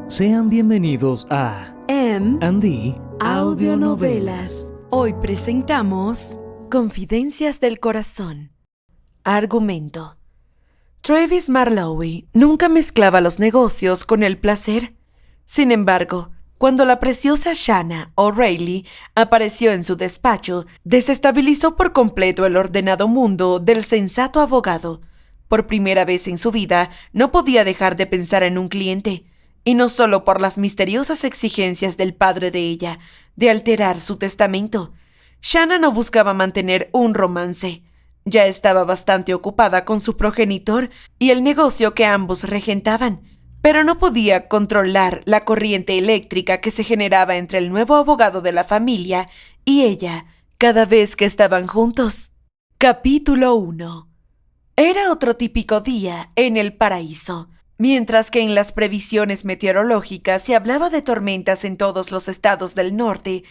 Sean bienvenidos a M&D Audionovelas. Hoy presentamos Confidencias del Corazón. Argumento. Travis Marlowe nunca mezclaba los negocios con el placer. Sin embargo, cuando la preciosa Shanna O'Reilly apareció en su despacho, desestabilizó por completo el ordenado mundo del sensato abogado. Por primera vez en su vida, no podía dejar de pensar en un cliente, y no solo por las misteriosas exigencias del padre de ella, de alterar su testamento. Shanna no buscaba mantener un romance. Ya estaba bastante ocupada con su progenitor y el negocio que ambos regentaban, pero no podía controlar la corriente eléctrica que se generaba entre el nuevo abogado de la familia y ella cada vez que estaban juntos. Capítulo 1. Era otro típico día en el paraíso. Mientras que en las previsiones meteorológicas se hablaba de tormentas en todos los estados del norte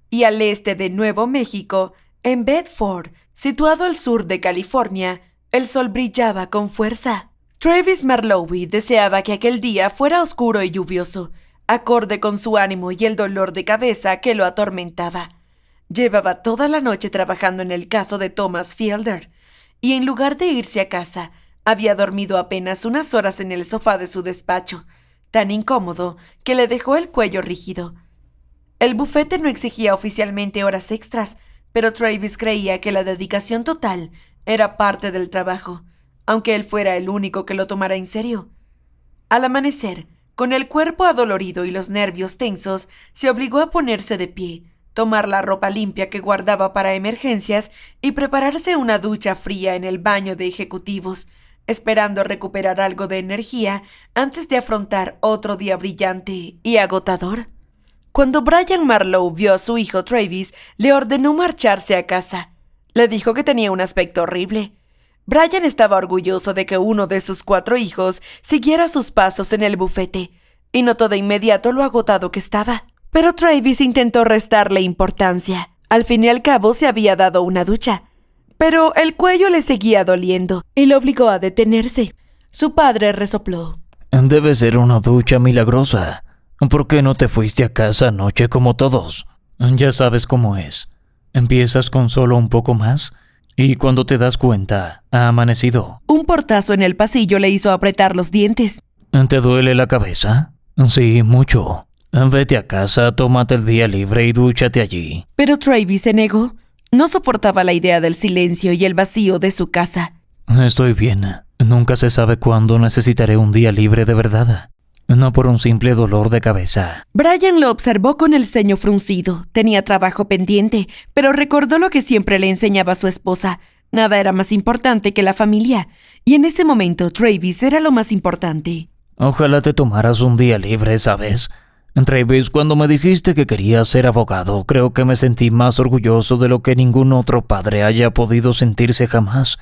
y al este de Nuevo México, en Bedford, situado al sur de California, el sol brillaba con fuerza. Travis Marlowe deseaba que aquel día fuera oscuro y lluvioso, acorde con su ánimo y el dolor de cabeza que lo atormentaba. Llevaba toda la noche trabajando en el caso de Thomas Fielder, y en lugar de irse a casa, había dormido apenas unas horas en el sofá de su despacho, tan incómodo que le dejó el cuello rígido. El bufete no exigía oficialmente horas extras, pero Travis creía que la dedicación total era parte del trabajo, aunque él fuera el único que lo tomara en serio. Al amanecer, con el cuerpo adolorido y los nervios tensos, se obligó a ponerse de pie, tomar la ropa limpia que guardaba para emergencias y prepararse una ducha fría en el baño de ejecutivos, esperando recuperar algo de energía antes de afrontar otro día brillante y agotador. Cuando Brian Marlowe vio a su hijo Travis, le ordenó marcharse a casa. Le dijo que tenía un aspecto horrible. Brian estaba orgulloso de que uno de sus 4 hijos siguiera sus pasos en el bufete, y notó de inmediato lo agotado que estaba. Pero Travis intentó restarle importancia. Al fin y al cabo se había dado una ducha. Pero el cuello le seguía doliendo y lo obligó a detenerse. Su padre resopló. Debe ser una ducha milagrosa. ¿Por qué no te fuiste a casa anoche como todos? Ya sabes cómo es. Empiezas con solo un poco más y cuando te das cuenta, ha amanecido. Un portazo en el pasillo le hizo apretar los dientes. ¿Te duele la cabeza? Sí, mucho. Vete a casa, tómate el día libre y dúchate allí. Pero Travis se negó. No soportaba la idea del silencio y el vacío de su casa. Estoy bien. Nunca se sabe cuándo necesitaré un día libre de verdad. No por un simple dolor de cabeza. Brian lo observó con el ceño fruncido. Tenía trabajo pendiente, pero recordó lo que siempre le enseñaba su esposa. Nada era más importante que la familia. Y en ese momento Travis era lo más importante. Ojalá te tomaras un día libre, ¿sabes? Travis, cuando me dijiste que querías ser abogado, creo que me sentí más orgulloso de lo que ningún otro padre haya podido sentirse jamás.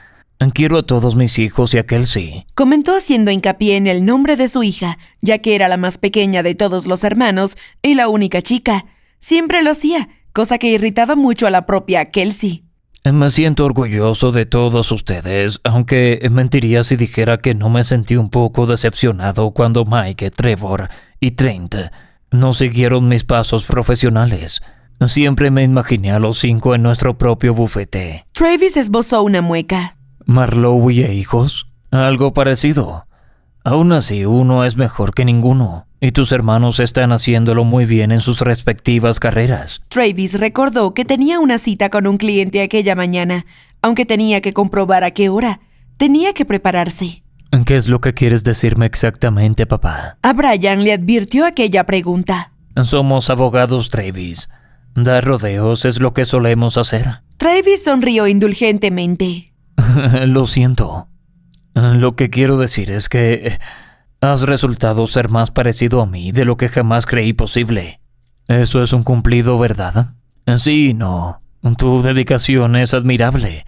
Quiero a todos mis hijos y a Kelsey, comentó haciendo hincapié en el nombre de su hija, ya que era la más pequeña de todos los hermanos y la única chica. Siempre lo hacía, cosa que irritaba mucho a la propia Kelsey. Me siento orgulloso de todos ustedes, aunque mentiría si dijera que no me sentí un poco decepcionado cuando Mike, Trevor y Trent no siguieron mis pasos profesionales. Siempre me imaginé a los 5 en nuestro propio bufete. Travis esbozó una mueca. ¿Marlowe y hijos? Algo parecido. Aún así, uno es mejor que ninguno, y tus hermanos están haciéndolo muy bien en sus respectivas carreras. Travis recordó que tenía una cita con un cliente aquella mañana, aunque tenía que comprobar a qué hora. Tenía que prepararse. ¿Qué es lo que quieres decirme exactamente, papá? A Brian le advirtió aquella pregunta. Somos abogados, Travis. Dar rodeos es lo que solemos hacer. Travis sonrió indulgentemente. Lo siento. Lo que quiero decir es que has resultado ser más parecido a mí de lo que jamás creí posible. Eso es un cumplido, ¿verdad? Sí y no. Tu dedicación es admirable.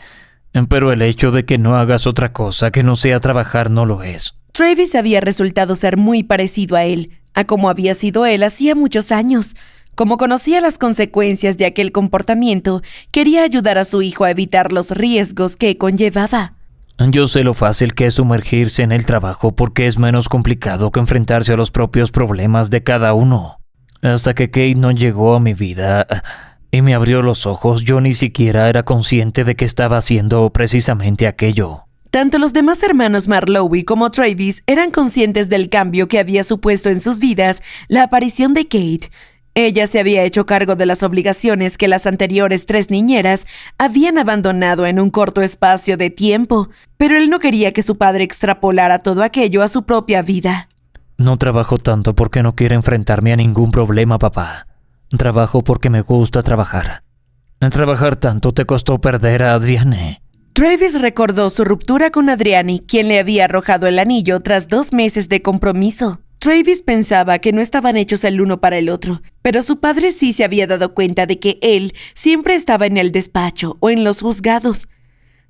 Pero el hecho de que no hagas otra cosa que no sea trabajar no lo es. Travis había resultado ser muy parecido a él, a como había sido él hacía muchos años. Como conocía las consecuencias de aquel comportamiento, quería ayudar a su hijo a evitar los riesgos que conllevaba. Yo sé lo fácil que es sumergirse en el trabajo porque es menos complicado que enfrentarse a los propios problemas de cada uno. Hasta que Kate no llegó a mi vida y me abrió los ojos, yo ni siquiera era consciente de que estaba haciendo precisamente aquello. Tanto los demás hermanos Marlowe como Travis eran conscientes del cambio que había supuesto en sus vidas la aparición de Kate. Ella se había hecho cargo de las obligaciones que las anteriores 3 niñeras habían abandonado en un corto espacio de tiempo, pero él no quería que su padre extrapolara todo aquello a su propia vida. No trabajo tanto porque no quiero enfrentarme a ningún problema, papá. Trabajo porque me gusta trabajar. Trabajar tanto te costó perder a Adrienne. Travis recordó su ruptura con Adrienne, quien le había arrojado el anillo tras 2 meses de compromiso. Travis pensaba que no estaban hechos el uno para el otro, pero su padre sí se había dado cuenta de que él siempre estaba en el despacho o en los juzgados.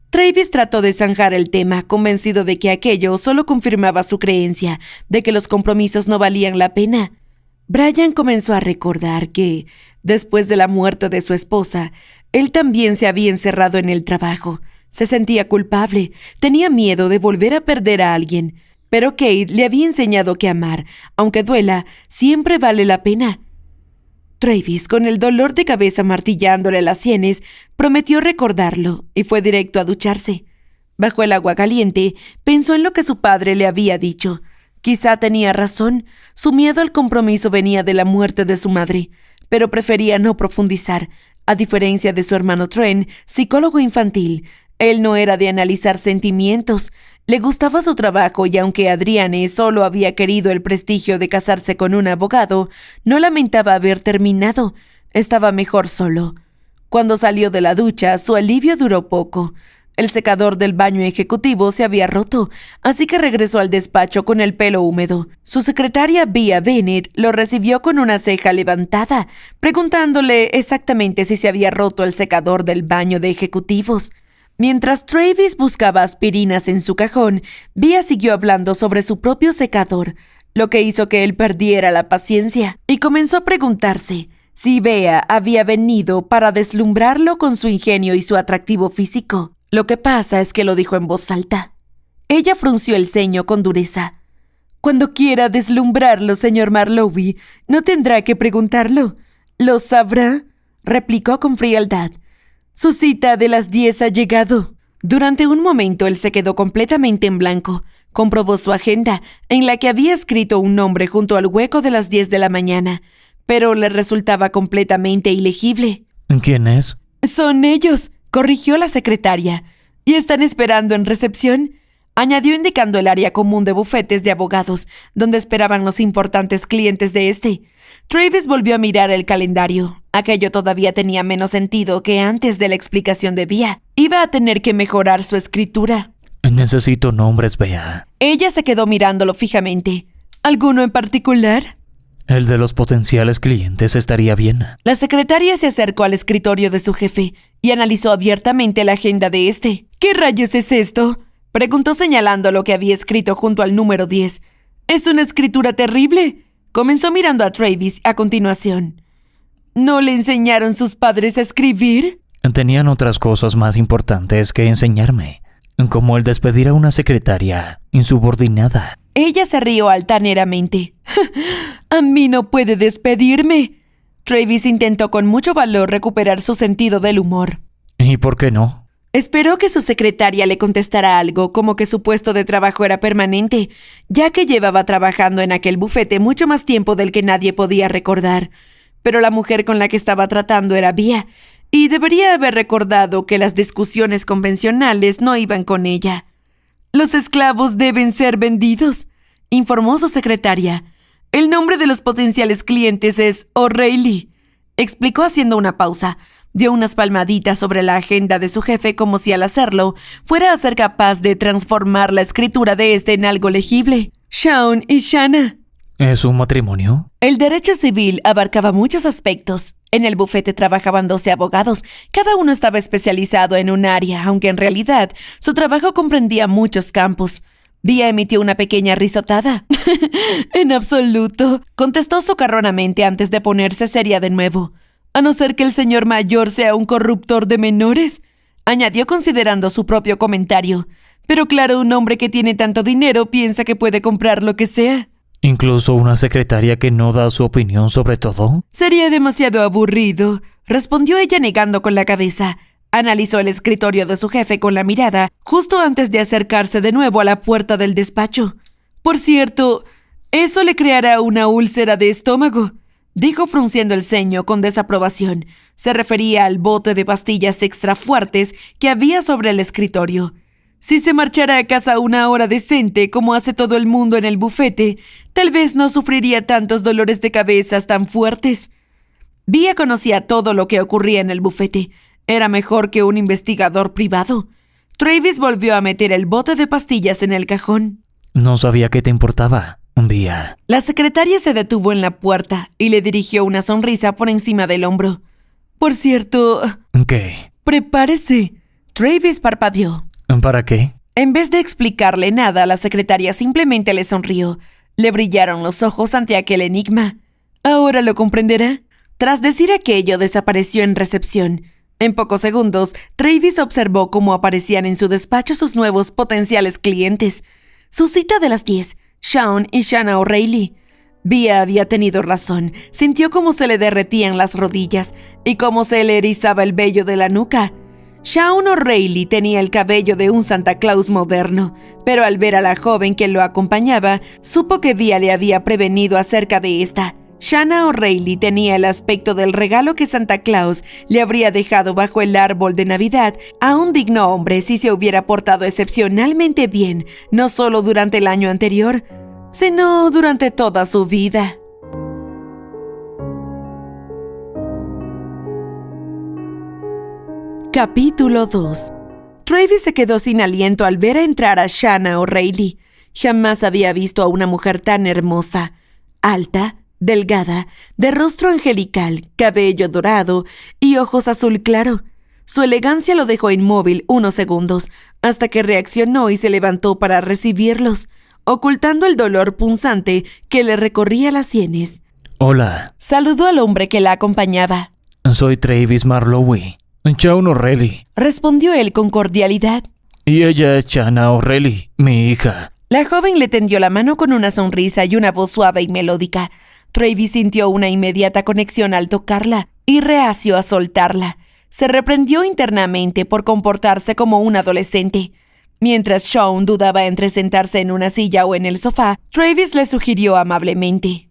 Travis trató de zanjar el tema, convencido de que aquello solo confirmaba su creencia de que los compromisos no valían la pena. Brian comenzó a recordar que, después de la muerte de su esposa, él también se había encerrado en el trabajo. Se sentía culpable, tenía miedo de volver a perder a alguien. Pero Kate le había enseñado que amar, aunque duela, siempre vale la pena. Travis, con el dolor de cabeza martillándole las sienes, prometió recordarlo y fue directo a ducharse. Bajo el agua caliente, pensó en lo que su padre le había dicho. Quizá tenía razón, su miedo al compromiso venía de la muerte de su madre, pero prefería no profundizar. A diferencia de su hermano Trent, psicólogo infantil, él no era de analizar sentimientos. Le gustaba su trabajo y aunque Adrienne solo había querido el prestigio de casarse con un abogado, no lamentaba haber terminado. Estaba mejor solo. Cuando salió de la ducha, su alivio duró poco. El secador del baño ejecutivo se había roto, así que regresó al despacho con el pelo húmedo. Su secretaria Bea Bennett lo recibió con una ceja levantada, preguntándole exactamente si se había roto el secador del baño de ejecutivos. Mientras Travis buscaba aspirinas en su cajón, Bea siguió hablando sobre su propio secador, lo que hizo que él perdiera la paciencia, y comenzó a preguntarse si Bea había venido para deslumbrarlo con su ingenio y su atractivo físico. Lo que pasa es que lo dijo en voz alta. Ella frunció el ceño con dureza. Cuando quiera deslumbrarlo, señor Marlowe, no tendrá que preguntarlo. ¿Lo sabrá?, replicó con frialdad. Su cita de las 10 ha llegado. Durante un momento él se quedó completamente en blanco. Comprobó su agenda, en la que había escrito un nombre junto al hueco de las 10 de la mañana, pero le resultaba completamente ilegible. ¿Quién es? Son ellos, corrigió la secretaria. ¿Y están esperando en recepción?, añadió indicando el área común de bufetes de abogados, donde esperaban los importantes clientes de este. Travis volvió a mirar el calendario. Aquello todavía tenía menos sentido que antes de la explicación de Bea. Iba a tener que mejorar su escritura. Necesito nombres, Bea. Ella se quedó mirándolo fijamente. ¿Alguno en particular? El de los potenciales clientes estaría bien. La secretaria se acercó al escritorio de su jefe y analizó abiertamente la agenda de este. ¿Qué rayos es esto?, preguntó señalando lo que había escrito junto al número 10. «Es una escritura terrible», comenzó mirando a Travis a continuación. «¿No le enseñaron sus padres a escribir?» Tenían otras cosas más importantes que enseñarme, como el despedir a una secretaria insubordinada. Ella se rió altaneramente. «A mí no puede despedirme». Travis intentó con mucho valor recuperar su sentido del humor. ¿Y por qué no? Esperó que su secretaria le contestara algo, como que su puesto de trabajo era permanente, ya que llevaba trabajando en aquel bufete mucho más tiempo del que nadie podía recordar. Pero la mujer con la que estaba tratando era Bea, y debería haber recordado que las discusiones convencionales no iban con ella. «Los esclavos deben ser vendidos», informó su secretaria. «El nombre de los potenciales clientes es O'Reilly», explicó haciendo una pausa. Dio unas palmaditas sobre la agenda de su jefe como si al hacerlo fuera a ser capaz de transformar la escritura de este en algo legible. «Shaun y Shanna». ¿Es un matrimonio? El derecho civil abarcaba muchos aspectos. En el bufete trabajaban 12 abogados. Cada uno estaba especializado en un área, aunque en realidad su trabajo comprendía muchos campos. Bea emitió una pequeña risotada. «En absoluto», contestó socarronamente antes de ponerse seria de nuevo. «A no ser que el señor mayor sea un corruptor de menores», añadió considerando su propio comentario. Pero claro, un hombre que tiene tanto dinero piensa que puede comprar lo que sea. ¿Incluso una secretaria que no da su opinión sobre todo? Sería demasiado aburrido, respondió ella negando con la cabeza. Analizó el escritorio de su jefe con la mirada, justo antes de acercarse de nuevo a la puerta del despacho. Por cierto, eso le creará una úlcera de estómago, dijo frunciendo el ceño con desaprobación. Se refería al bote de pastillas extra fuertes que había sobre el escritorio. Si se marchara a casa a una hora decente, como hace todo el mundo en el bufete, tal vez no sufriría tantos dolores de cabeza tan fuertes. Vía conocía todo lo que ocurría en el bufete. Era mejor que un investigador privado. Travis volvió a meter el bote de pastillas en el cajón. No sabía qué te importaba, Vía. La secretaria se detuvo en la puerta y le dirigió una sonrisa por encima del hombro. Por cierto... ¿Qué? Prepárese. Travis parpadeó. ¿Para qué? En vez de explicarle nada, la secretaria simplemente le sonrió. Le brillaron los ojos ante aquel enigma. ¿Ahora lo comprenderá? Tras decir aquello, desapareció en recepción. En pocos segundos, Travis observó cómo aparecían en su despacho sus nuevos potenciales clientes. Su cita de las 10, Shaun y Shanna O'Reilly. Vía había tenido razón. Sintió cómo se le derretían las rodillas y cómo se le erizaba el vello de la nuca. Shaun O'Reilly tenía el cabello de un Santa Claus moderno, pero al ver a la joven que lo acompañaba, supo que Vía le había prevenido acerca de esta. Shanna O'Reilly tenía el aspecto del regalo que Santa Claus le habría dejado bajo el árbol de Navidad a un digno hombre si se hubiera portado excepcionalmente bien, no solo durante el año anterior, sino durante toda su vida. Capítulo 2. Travis se quedó sin aliento al ver entrar a Shanna O'Reilly. Jamás había visto a una mujer tan hermosa, alta, delgada, de rostro angelical, cabello dorado y ojos azul claro. Su elegancia lo dejó inmóvil unos segundos, hasta que reaccionó y se levantó para recibirlos, ocultando el dolor punzante que le recorría las sienes. Hola. Saludó al hombre que la acompañaba. Soy Travis Marlowe. Shaun O'Reilly. Respondió él con cordialidad. Y ella es Shanna O'Reilly, mi hija. La joven le tendió la mano con una sonrisa y una voz suave y melódica. Travis sintió una inmediata conexión al tocarla y reacio a soltarla. Se reprendió internamente por comportarse como un adolescente. Mientras Shaun dudaba entre sentarse en una silla o en el sofá, Travis le sugirió amablemente.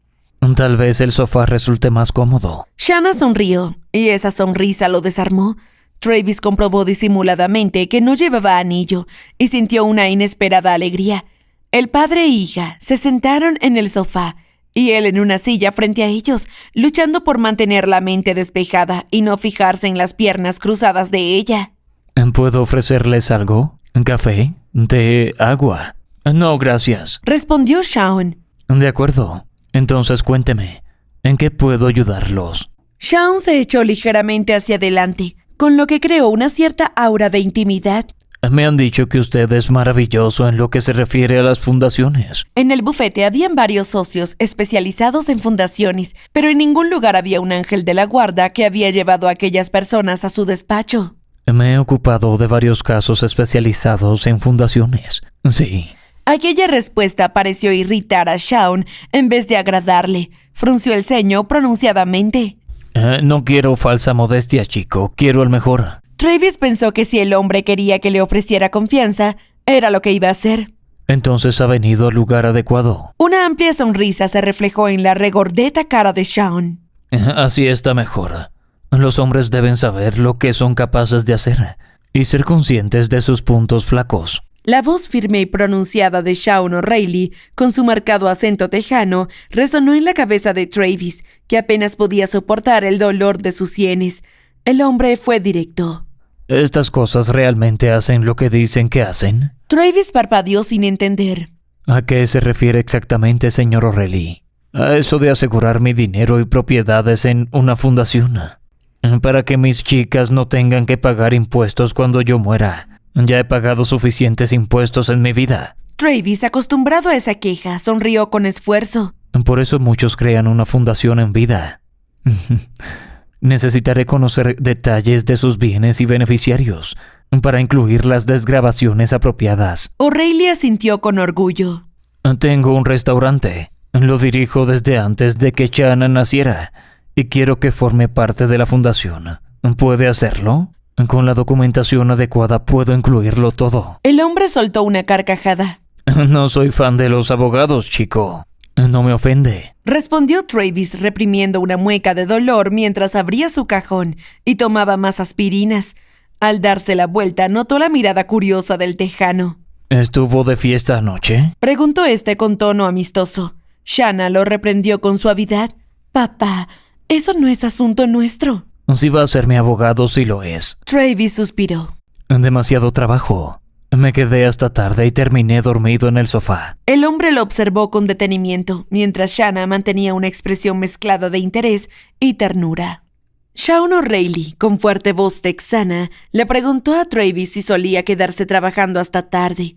Tal vez el sofá resulte más cómodo. Shanna sonrió, y esa sonrisa lo desarmó. Travis comprobó disimuladamente que no llevaba anillo y sintió una inesperada alegría. El padre e hija se sentaron en el sofá y él en una silla frente a ellos, luchando por mantener la mente despejada y no fijarse en las piernas cruzadas de ella. ¿Puedo ofrecerles algo? ¿Café? ¿Té? ¿Agua? No, gracias. Respondió Shaun. De acuerdo. Entonces cuénteme, ¿en qué puedo ayudarlos? Shaun se echó ligeramente hacia adelante, con lo que creó una cierta aura de intimidad. Me han dicho que usted es maravilloso en lo que se refiere a las fundaciones. En el bufete habían varios socios especializados en fundaciones, pero en ningún lugar había un ángel de la guarda que había llevado a aquellas personas a su despacho. Me he ocupado de varios casos especializados en fundaciones. Sí. Aquella respuesta pareció irritar a Shaun en vez de agradarle. Frunció el ceño pronunciadamente. No quiero falsa modestia, chico. Quiero el mejor. Travis pensó que si el hombre quería que le ofreciera confianza, era lo que iba a hacer. Entonces ha venido al lugar adecuado. Una amplia sonrisa se reflejó en la regordeta cara de Shaun. Así está mejor. Los hombres deben saber lo que son capaces de hacer y ser conscientes de sus puntos flacos. La voz firme y pronunciada de Shaun O'Reilly, con su marcado acento tejano, resonó en la cabeza de Travis, que apenas podía soportar el dolor de sus sienes. El hombre fue directo. ¿Estas cosas realmente hacen lo que dicen que hacen? Travis parpadeó sin entender. ¿A qué se refiere exactamente, señor O'Reilly? A eso de asegurar mi dinero y propiedades en una fundación. Para que mis chicas no tengan que pagar impuestos cuando yo muera. Ya he pagado suficientes impuestos en mi vida. Travis, acostumbrado a esa queja, sonrió con esfuerzo. Por eso muchos crean una fundación en vida. Necesitaré conocer detalles de sus bienes y beneficiarios. para incluir las desgrabaciones apropiadas. O'Reilly asintió con orgullo. Tengo un restaurante. Lo dirijo desde antes de que Shanna naciera y quiero que forme parte de la fundación. ¿Puede hacerlo? Con la documentación adecuada puedo incluirlo todo. El hombre soltó una carcajada. No soy fan de los abogados, chico. No me ofende, respondió Travis reprimiendo una mueca de dolor mientras abría su cajón y tomaba más aspirinas. Al darse la vuelta, notó la mirada curiosa del tejano. ¿Estuvo de fiesta anoche? Preguntó este con tono amistoso. Shanna lo reprendió con suavidad. Papá, eso no es asunto nuestro. Si va a ser mi abogado, sí lo es. Travis suspiró. Demasiado trabajo. Me quedé hasta tarde y terminé dormido en el sofá. El hombre lo observó con detenimiento, mientras Shanna mantenía una expresión mezclada de interés y ternura. Shaun O'Reilly, con fuerte voz texana, le preguntó a Travis si solía quedarse trabajando hasta tarde.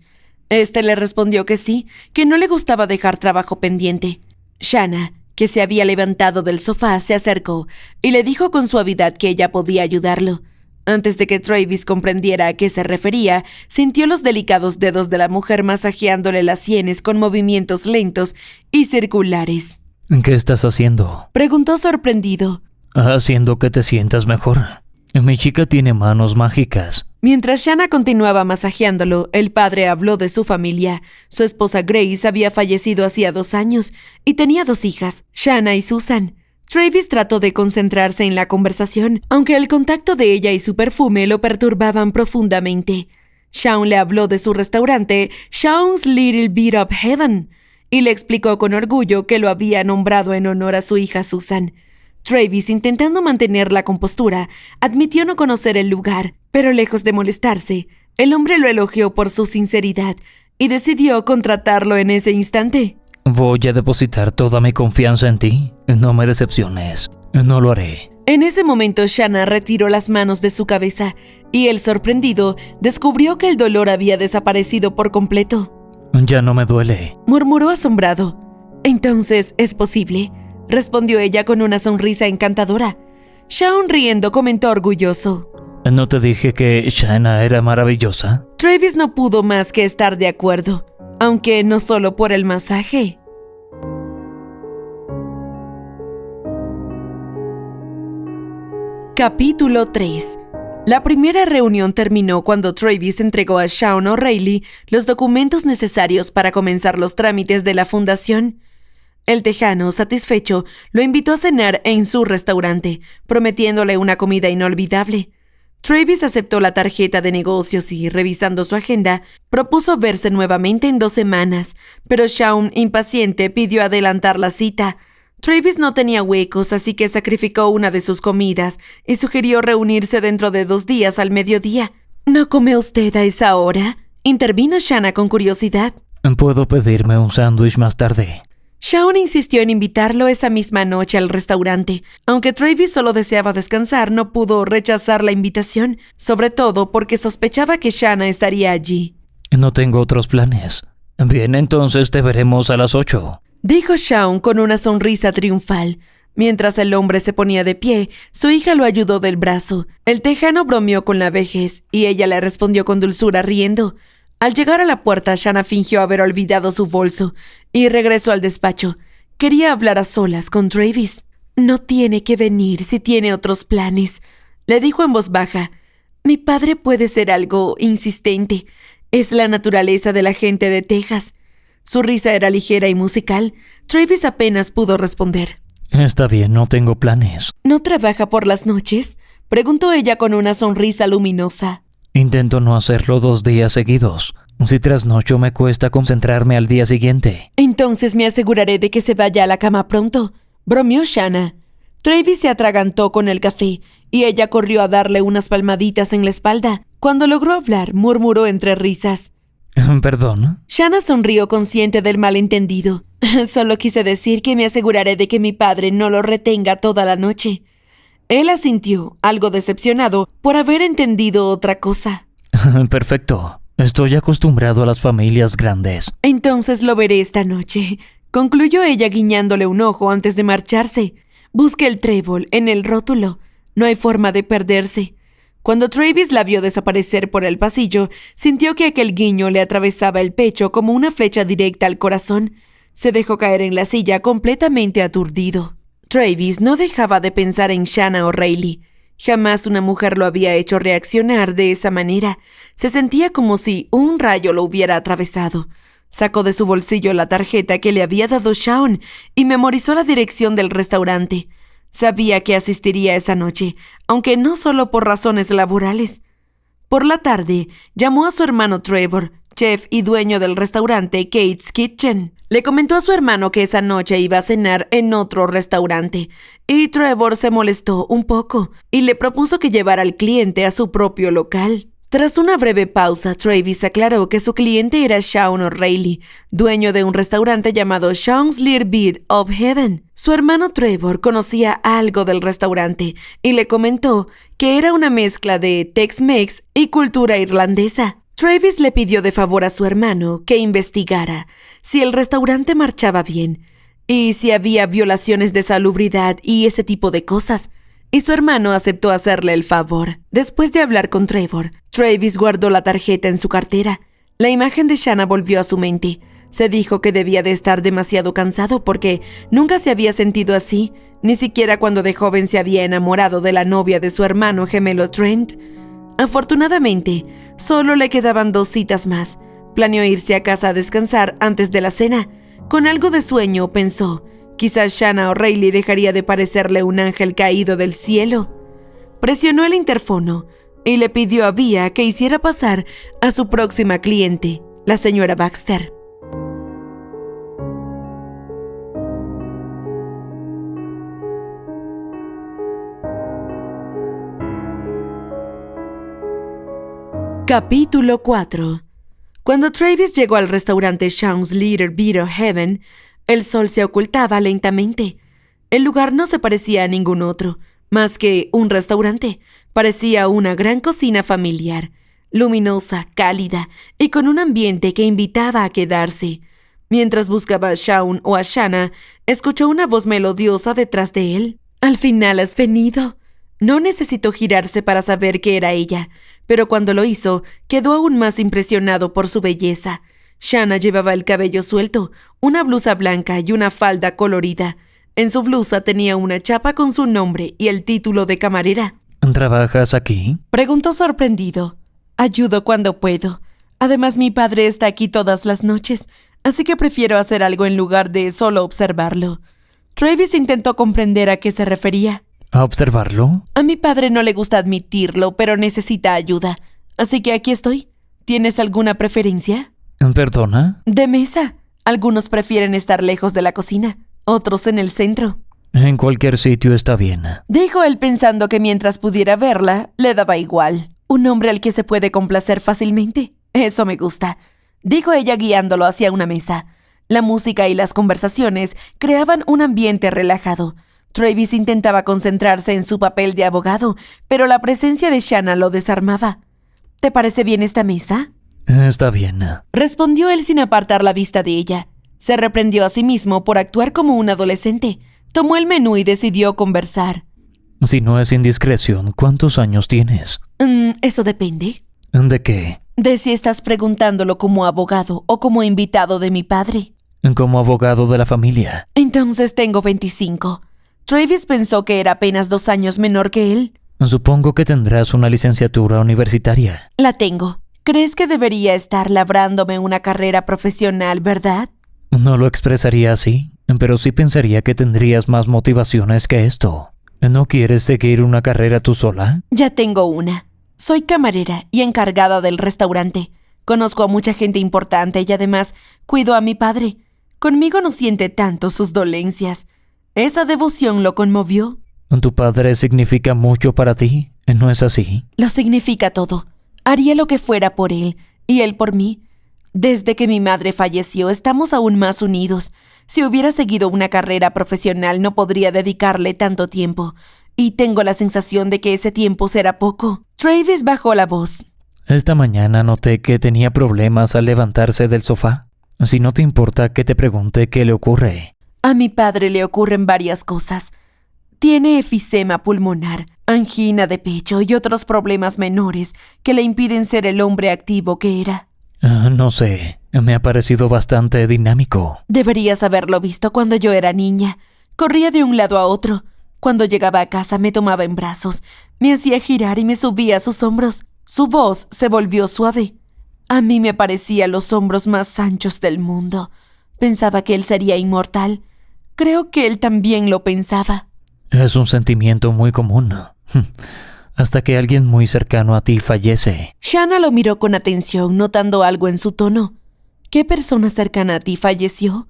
Este le respondió que sí, que no le gustaba dejar trabajo pendiente. Shanna, que se había levantado del sofá, se acercó y le dijo con suavidad que ella podía ayudarlo. Antes de que Travis comprendiera a qué se refería, sintió los delicados dedos de la mujer masajeándole las sienes con movimientos lentos y circulares. ¿Qué estás haciendo? Preguntó sorprendido. Haciendo que te sientas mejor. Mi chica tiene manos mágicas. Mientras Shanna continuaba masajeándolo, el padre habló de su familia. Su esposa Grace había fallecido hacía 2 años y tenía 2 hijas, Shanna y Susan. Travis trató de concentrarse en la conversación, aunque el contacto de ella y su perfume lo perturbaban profundamente. Shaun le habló de su restaurante, Shaun's Little Bit of Heaven, y le explicó con orgullo que lo había nombrado en honor a su hija Susan. Travis, intentando mantener la compostura, admitió no conocer el lugar, pero lejos de molestarse, el hombre lo elogió por su sinceridad y decidió contratarlo en ese instante. Voy a depositar toda mi confianza en ti. No me decepciones. No lo haré. En ese momento, Shanna retiró las manos de su cabeza y él, sorprendido, descubrió que el dolor había desaparecido por completo. Ya no me duele, murmuró asombrado. Entonces, ¿es posible?, respondió ella con una sonrisa encantadora. Shaun, riendo, comentó orgulloso. ¿No te dije que Shanna era maravillosa? Travis no pudo más que estar de acuerdo, aunque no solo por el masaje. Capítulo 3. La primera reunión terminó cuando Travis entregó a Shaun O'Reilly los documentos necesarios para comenzar los trámites de la fundación. El tejano, satisfecho, lo invitó a cenar en su restaurante, prometiéndole una comida inolvidable. Travis aceptó la tarjeta de negocios y, revisando su agenda, propuso verse nuevamente en 2 semanas, pero Shaun, impaciente, pidió adelantar la cita. Travis no tenía huecos, así que sacrificó una de sus comidas y sugirió reunirse dentro de 2 días al mediodía. ¿No come usted a esa hora?, intervino Shanna con curiosidad. Puedo pedirme un sándwich más tarde. Shaun insistió en invitarlo esa misma noche al restaurante. Aunque Travis solo deseaba descansar, no pudo rechazar la invitación, sobre todo porque sospechaba que Shanna estaría allí. No tengo otros planes. Bien, entonces te veremos a las 8. Dijo Shaun con una sonrisa triunfal. Mientras el hombre se ponía de pie, su hija lo ayudó del brazo. El tejano bromeó con la vejez y ella le respondió con dulzura riendo. Al llegar a la puerta, Shanna fingió haber olvidado su bolso y regresó al despacho. Quería hablar a solas con Travis. No tiene que venir si tiene otros planes, le dijo en voz baja. Mi padre puede ser algo insistente. Es la naturaleza de la gente de Texas. Su risa era ligera y musical. Travis apenas pudo responder. Está bien, no tengo planes. ¿No trabaja por las noches?, preguntó ella con una sonrisa luminosa. Intento no hacerlo 2 días seguidos. Si trasnocho me cuesta concentrarme al día siguiente. Entonces me aseguraré de que se vaya a la cama pronto, bromeó Shanna. Travis se atragantó con el café y ella corrió a darle unas palmaditas en la espalda. Cuando logró hablar, murmuró entre risas. ¿Perdón? Shanna sonrió consciente del malentendido. Solo quise decir que me aseguraré de que mi padre no lo retenga toda la noche. Él asintió, algo decepcionado por haber entendido otra cosa. Perfecto. Estoy acostumbrado a las familias grandes. Entonces lo veré esta noche, concluyó ella guiñándole un ojo antes de marcharse. Busque el trébol en el rótulo. No hay forma de perderse. Cuando Travis la vio desaparecer por el pasillo, sintió que aquel guiño le atravesaba el pecho como una flecha directa al corazón. Se dejó caer en la silla completamente aturdido. Travis no dejaba de pensar en Shanna O'Reilly. Jamás una mujer lo había hecho reaccionar de esa manera. Se sentía como si un rayo lo hubiera atravesado. Sacó de su bolsillo la tarjeta que le había dado Shaun y memorizó la dirección del restaurante. Sabía que asistiría esa noche, aunque no solo por razones laborales. Por la tarde, llamó a su hermano Trevor, chef y dueño del restaurante Kate's Kitchen. Le comentó a su hermano que esa noche iba a cenar en otro restaurante, y Trevor se molestó un poco y le propuso que llevara al cliente a su propio local. Tras una breve pausa, Travis aclaró que su cliente era Shaun O'Reilly, dueño de un restaurante llamado Shaun's Little Bit of Heaven. Su hermano Trevor conocía algo del restaurante y le comentó que era una mezcla de Tex-Mex y cultura irlandesa. Travis le pidió de favor a su hermano que investigara si el restaurante marchaba bien y si había violaciones de salubridad y ese tipo de cosas. Y su hermano aceptó hacerle el favor. Después de hablar con Trevor, Travis guardó la tarjeta en su cartera. La imagen de Shanna volvió a su mente. Se dijo que debía de estar demasiado cansado porque nunca se había sentido así, ni siquiera cuando de joven se había enamorado de la novia de su hermano gemelo Trent. Afortunadamente, solo le quedaban 2 citas más. Planeó irse a casa a descansar antes de la cena. Con algo de sueño, pensó, quizás Shanna O'Reilly dejaría de parecerle un ángel caído del cielo. Presionó el interfono y le pidió a Bea que hiciera pasar a su próxima cliente, la señora Baxter. Capítulo 4. Cuando Travis llegó al restaurante Shaun's Little Bit of Heaven, el sol se ocultaba lentamente. El lugar no se parecía a ningún otro, más que un restaurante. Parecía una gran cocina familiar, luminosa, cálida y con un ambiente que invitaba a quedarse. Mientras buscaba a Shaun o a Shanna, escuchó una voz melodiosa detrás de él. «Al final has venido». No necesitó girarse para saber que era ella, pero cuando lo hizo, quedó aún más impresionado por su belleza. Shanna llevaba el cabello suelto, una blusa blanca y una falda colorida. En su blusa tenía una chapa con su nombre y el título de camarera. ¿Trabajas aquí?, preguntó sorprendido. Ayudo cuando puedo. Además, mi padre está aquí todas las noches, así que prefiero hacer algo en lugar de solo observarlo. Travis intentó comprender a qué se refería. ¿A observarlo? A mi padre no le gusta admitirlo, pero necesita ayuda. Así que aquí estoy. ¿Tienes alguna preferencia? ¿Perdona? De mesa. Algunos prefieren estar lejos de la cocina, otros en el centro. En cualquier sitio está bien, dijo él pensando que mientras pudiera verla, le daba igual. Un hombre al que se puede complacer fácilmente. Eso me gusta, dijo ella guiándolo hacia una mesa. La música y las conversaciones creaban un ambiente relajado. Travis intentaba concentrarse en su papel de abogado, pero la presencia de Shanna lo desarmaba. ¿Te parece bien esta mesa? Está bien, respondió él sin apartar la vista de ella. Se reprendió a sí mismo por actuar como un adolescente. Tomó el menú y decidió conversar. Si no es indiscreción, ¿cuántos años tienes? Eso depende. ¿De qué? De si estás preguntándolo como abogado o como invitado de mi padre. Como abogado de la familia. Entonces tengo 25. Travis pensó que era apenas 2 años menor que él. Supongo que tendrás una licenciatura universitaria. La tengo. ¿Crees que debería estar labrándome una carrera profesional, verdad? No lo expresaría así, pero sí pensaría que tendrías más motivaciones que esto. ¿No quieres seguir una carrera tú sola? Ya tengo una. Soy camarera y encargada del restaurante. Conozco a mucha gente importante y además cuido a mi padre. Conmigo no siente tanto sus dolencias. Esa devoción lo conmovió. ¿Tu padre significa mucho para ti? ¿No es así? Lo significa todo. Haría lo que fuera por él y él por mí. Desde que mi madre falleció, estamos aún más unidos. Si hubiera seguido una carrera profesional, no podría dedicarle tanto tiempo. Y tengo la sensación de que ese tiempo será poco. Travis bajó la voz. Esta mañana noté que tenía problemas al levantarse del sofá. Si no te importa que te pregunte qué le ocurre. A mi padre le ocurren varias cosas. Tiene efisema pulmonar, angina de pecho y otros problemas menores que le impiden ser el hombre activo que era. No sé, me ha parecido bastante dinámico. Deberías haberlo visto cuando yo era niña. Corría de un lado a otro. Cuando llegaba a casa me tomaba en brazos, me hacía girar y me subía a sus hombros. Su voz se volvió suave. A mí me parecía los hombros más anchos del mundo. Pensaba que él sería inmortal. Creo que él también lo pensaba. Es un sentimiento muy común. Hasta que alguien muy cercano a ti fallece. Shanna lo miró con atención, notando algo en su tono. ¿Qué persona cercana a ti falleció?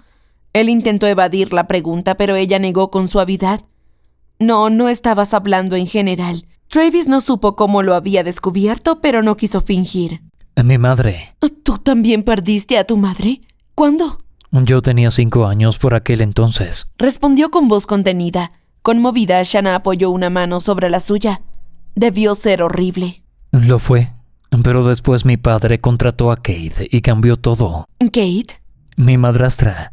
Él intentó evadir la pregunta, pero ella negó con suavidad. No estabas hablando en general. Travis no supo cómo lo había descubierto, pero no quiso fingir. Mi madre. ¿Tú también perdiste a tu madre? ¿Cuándo? Yo tenía 5 años por aquel entonces. Respondió con voz contenida. Conmovida, Shanna apoyó una mano sobre la suya. Debió ser horrible. Lo fue, pero después mi padre contrató a Kate y cambió todo. ¿Kate? Mi madrastra.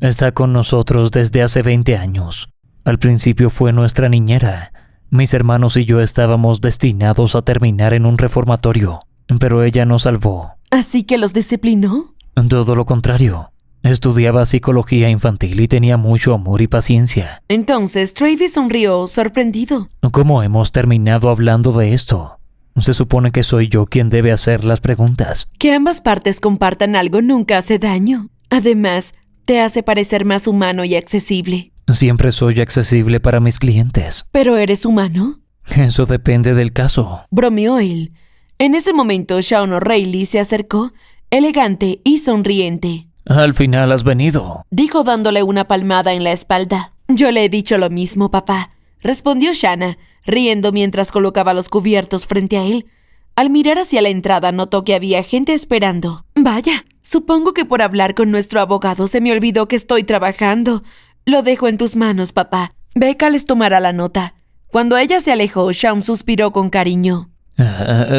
Está con nosotros desde hace 20 años. Al principio fue nuestra niñera. Mis hermanos y yo estábamos destinados a terminar en un reformatorio, pero ella nos salvó. ¿Así que los disciplinó? Todo lo contrario. Estudiaba psicología infantil y tenía mucho amor y paciencia. Entonces Travis sonrió, sorprendido. ¿Cómo hemos terminado hablando de esto? Se supone que soy yo quien debe hacer las preguntas. Que ambas partes compartan algo nunca hace daño. Además, te hace parecer más humano y accesible. Siempre soy accesible para mis clientes. ¿Pero eres humano? Eso depende del caso. Bromeó él. En ese momento, Sean O'Reilly se acercó, elegante y sonriente. Al final has venido, dijo dándole una palmada en la espalda. Yo le he dicho lo mismo, papá, respondió Shanna, riendo mientras colocaba los cubiertos frente a él. Al mirar hacia la entrada notó que había gente esperando. Vaya, supongo que por hablar con nuestro abogado se me olvidó que estoy trabajando. Lo dejo en tus manos, papá. Becca les tomará la nota. Cuando ella se alejó, Sean suspiró con cariño.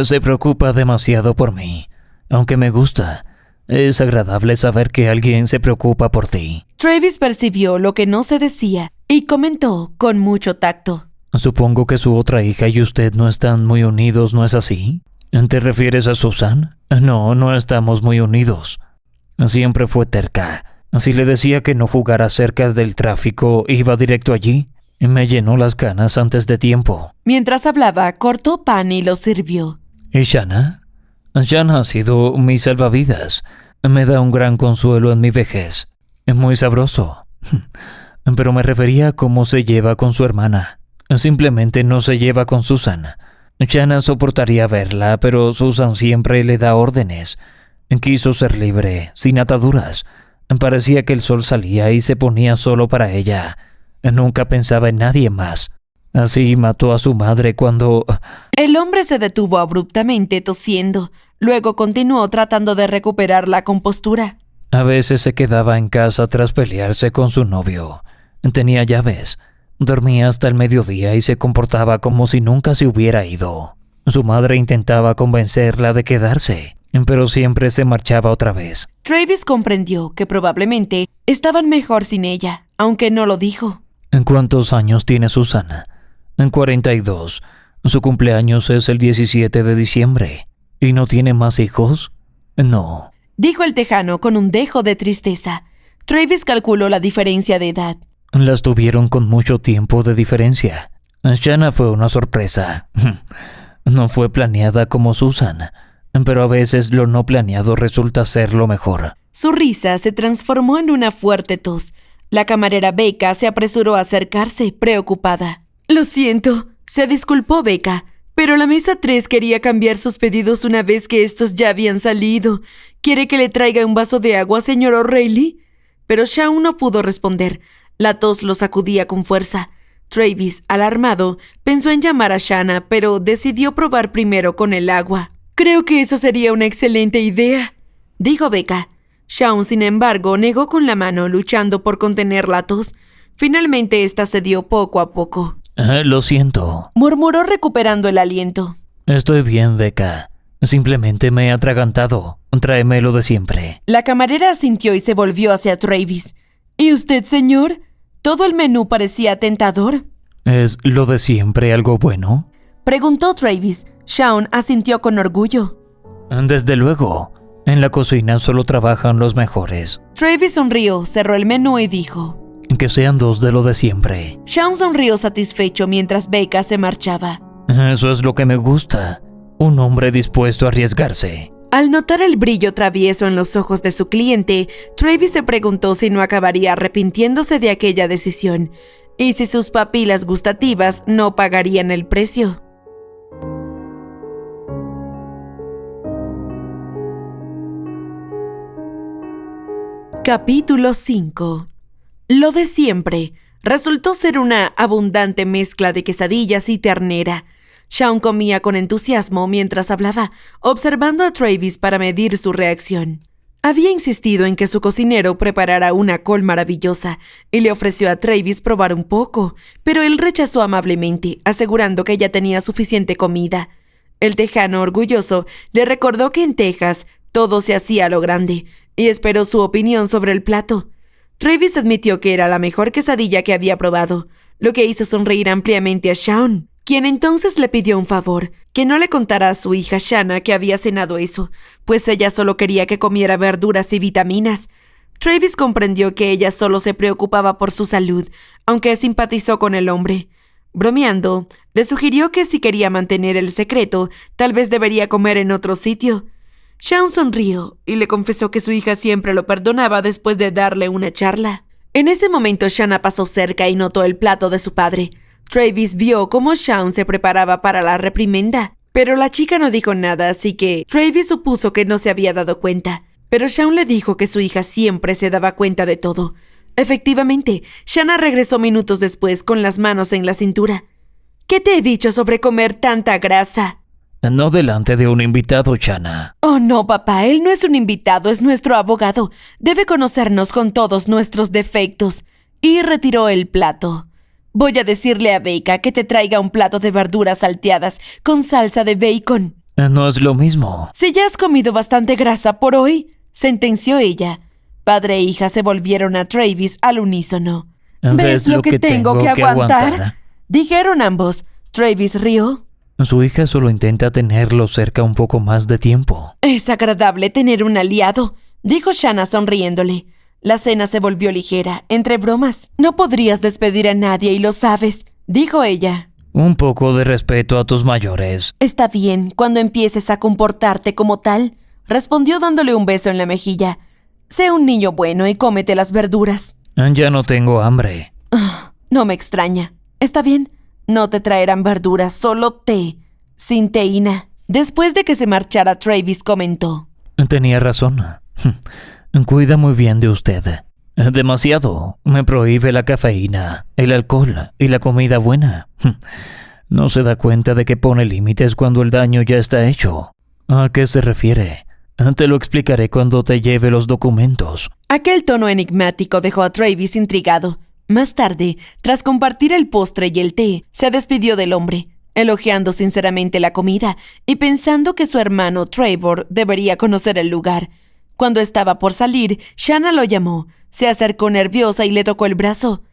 Se preocupa demasiado por mí, aunque me gusta. Es agradable saber que alguien se preocupa por ti. Travis percibió lo que no se decía y comentó con mucho tacto. Supongo que su otra hija y usted no están muy unidos, ¿no es así? ¿Te refieres a Susan? No estamos muy unidos. Siempre fue terca. Si le decía que no jugara cerca del tráfico, iba directo allí. Me llenó las ganas antes de tiempo. Mientras hablaba, cortó pan y lo sirvió. ¿Y Shanna? Shanna ha sido mi salvavidas. Me da un gran consuelo en mi vejez. Es muy sabroso. Pero me refería a cómo se lleva con su hermana. Simplemente no se lleva con Susan. Shanna soportaría verla, pero Susan siempre le da órdenes. Quiso ser libre, sin ataduras. Parecía que el sol salía y se ponía solo para ella. Nunca pensaba en nadie más. Así mató a su madre cuando... El hombre se detuvo abruptamente, tosiendo. Luego continuó tratando de recuperar la compostura. A veces se quedaba en casa tras pelearse con su novio. Tenía llaves. Dormía hasta el mediodía y se comportaba como si nunca se hubiera ido. Su madre intentaba convencerla de quedarse, pero siempre se marchaba otra vez. Travis comprendió que probablemente estaban mejor sin ella, aunque no lo dijo. ¿Cuántos años tiene Susana? 42. Su cumpleaños es el 17 de diciembre. ¿Y no tiene más hijos? No, dijo el tejano con un dejo de tristeza. Travis calculó la diferencia de edad. Las tuvieron con mucho tiempo de diferencia. Shanna fue una sorpresa. No fue planeada como Susan, pero a veces lo no planeado resulta ser lo mejor. Su risa se transformó en una fuerte tos. La camarera Becca se apresuró a acercarse, preocupada. Lo siento, se disculpó Becca, pero la mesa 3 quería cambiar sus pedidos una vez que estos ya habían salido. ¿Quiere que le traiga un vaso de agua, señor O'Reilly? Pero Shaun no pudo responder. La tos lo sacudía con fuerza. Travis, alarmado, pensó en llamar a Shanna, pero decidió probar primero con el agua. Creo que eso sería una excelente idea, dijo Becca. Shaun, sin embargo, negó con la mano, luchando por contener la tos. Finalmente, esta cedió poco a poco. Lo siento, murmuró recuperando el aliento. Estoy bien, Becca. Simplemente me he atragantado. Tráemelo de siempre. La camarera asintió y se volvió hacia Travis. ¿Y usted, señor? Todo el menú parecía tentador. ¿Es lo de siempre algo bueno? Preguntó Travis. Shaun asintió con orgullo. Desde luego. En la cocina solo trabajan los mejores. Travis sonrió, cerró el menú y dijo: Que sean 2 de lo de siempre. Shaun sonrió satisfecho mientras Becca se marchaba. Eso es lo que me gusta. Un hombre dispuesto a arriesgarse. Al notar el brillo travieso en los ojos de su cliente, Travis se preguntó si no acabaría arrepintiéndose de aquella decisión, y si sus papilas gustativas no pagarían el precio. Capítulo 5. Lo de siempre. Resultó ser una abundante mezcla de quesadillas y ternera. Shaun comía con entusiasmo mientras hablaba, observando a Travis para medir su reacción. Había insistido en que su cocinero preparara una col maravillosa y le ofreció a Travis probar un poco, pero él rechazó amablemente, asegurando que ya tenía suficiente comida. El tejano orgulloso le recordó que en Texas todo se hacía a lo grande y esperó su opinión sobre el plato. Travis admitió que era la mejor quesadilla que había probado, lo que hizo sonreír ampliamente a Shaun, quien entonces le pidió un favor, que no le contara a su hija Shanna que había cenado eso, pues ella solo quería que comiera verduras y vitaminas. Travis comprendió que ella solo se preocupaba por su salud, aunque simpatizó con el hombre. Bromeando, le sugirió que si quería mantener el secreto, tal vez debería comer en otro sitio. Shaun sonrió y le confesó que su hija siempre lo perdonaba después de darle una charla. En ese momento Shanna pasó cerca y notó el plato de su padre. Travis vio cómo Shaun se preparaba para la reprimenda, pero la chica no dijo nada, así que Travis supuso que no se había dado cuenta. Pero Shaun le dijo que su hija siempre se daba cuenta de todo. Efectivamente, Shanna regresó minutos después con las manos en la cintura. ¿Qué te he dicho sobre comer tanta grasa? No delante de un invitado, Shanna. Oh, no, papá, él no es un invitado, es nuestro abogado. Debe conocernos con todos nuestros defectos. Y retiró el plato. Voy a decirle a Becca que te traiga un plato de verduras salteadas con salsa de bacon. No es lo mismo. Si ya has comido bastante grasa por hoy, sentenció ella. Padre e hija se volvieron a Travis al unísono. ¿Ves lo que tengo que aguantar? Dijeron ambos. Travis rió. Su hija solo intenta tenerlo cerca un poco más de tiempo. Es agradable tener un aliado, dijo Shanna sonriéndole. La cena se volvió ligera, entre bromas. No podrías despedir a nadie y lo sabes, dijo ella. Un poco de respeto a tus mayores. Está bien, cuando empieces a comportarte como tal, respondió dándole un beso en la mejilla. Sé un niño bueno y cómete las verduras. Ya no tengo hambre. No me extraña. Está bien. No te traerán verduras, solo té, sin teína. Después de que se marchara, Travis comentó. Tenía razón. Cuida muy bien de usted. Demasiado. Me prohíbe la cafeína, el alcohol y la comida buena. No se da cuenta de que pone límites cuando el daño ya está hecho. ¿A qué se refiere? Te lo explicaré cuando te lleve los documentos. Aquel tono enigmático dejó a Travis intrigado. Más tarde, tras compartir el postre y el té, se despidió del hombre, elogiando sinceramente la comida y pensando que su hermano Trevor debería conocer el lugar. Cuando estaba por salir, Shanna lo llamó, se acercó nerviosa y le tocó el brazo.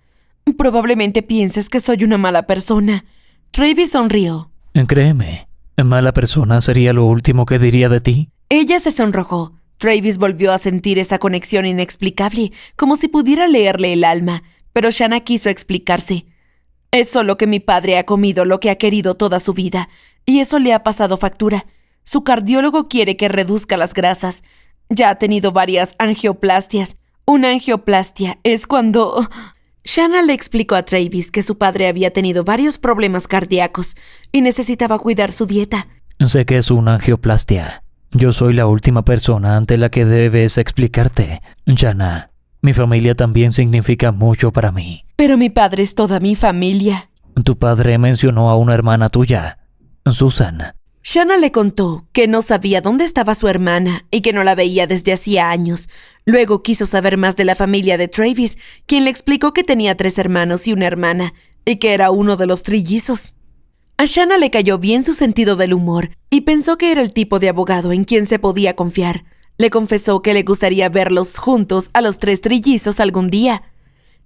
Probablemente pienses que soy una mala persona. Travis sonrió. Créeme, mala persona sería lo último que diría de ti. Ella se sonrojó. Travis volvió a sentir esa conexión inexplicable, como si pudiera leerle el alma. Pero Shanna quiso explicarse. Es solo que mi padre ha comido lo que ha querido toda su vida, y eso le ha pasado factura. Su cardiólogo quiere que reduzca las grasas. Ya ha tenido varias angioplastias. Una angioplastia es cuando... Shanna le explicó a Travis que su padre había tenido varios problemas cardíacos y necesitaba cuidar su dieta. Sé que es una angioplastia. Yo soy la última persona ante la que debes explicarte, Shanna. Mi familia también significa mucho para mí. Pero mi padre es toda mi familia. Tu padre mencionó a una hermana tuya, Susan. Shanna le contó que no sabía dónde estaba su hermana y que no la veía desde hacía años. Luego quiso saber más de la familia de Travis, quien le explicó que tenía 3 hermanos y una hermana, y que era uno de los trillizos. A Shanna le cayó bien su sentido del humor y pensó que era el tipo de abogado en quien se podía confiar. Le confesó que le gustaría verlos juntos a los 3 trillizos algún día.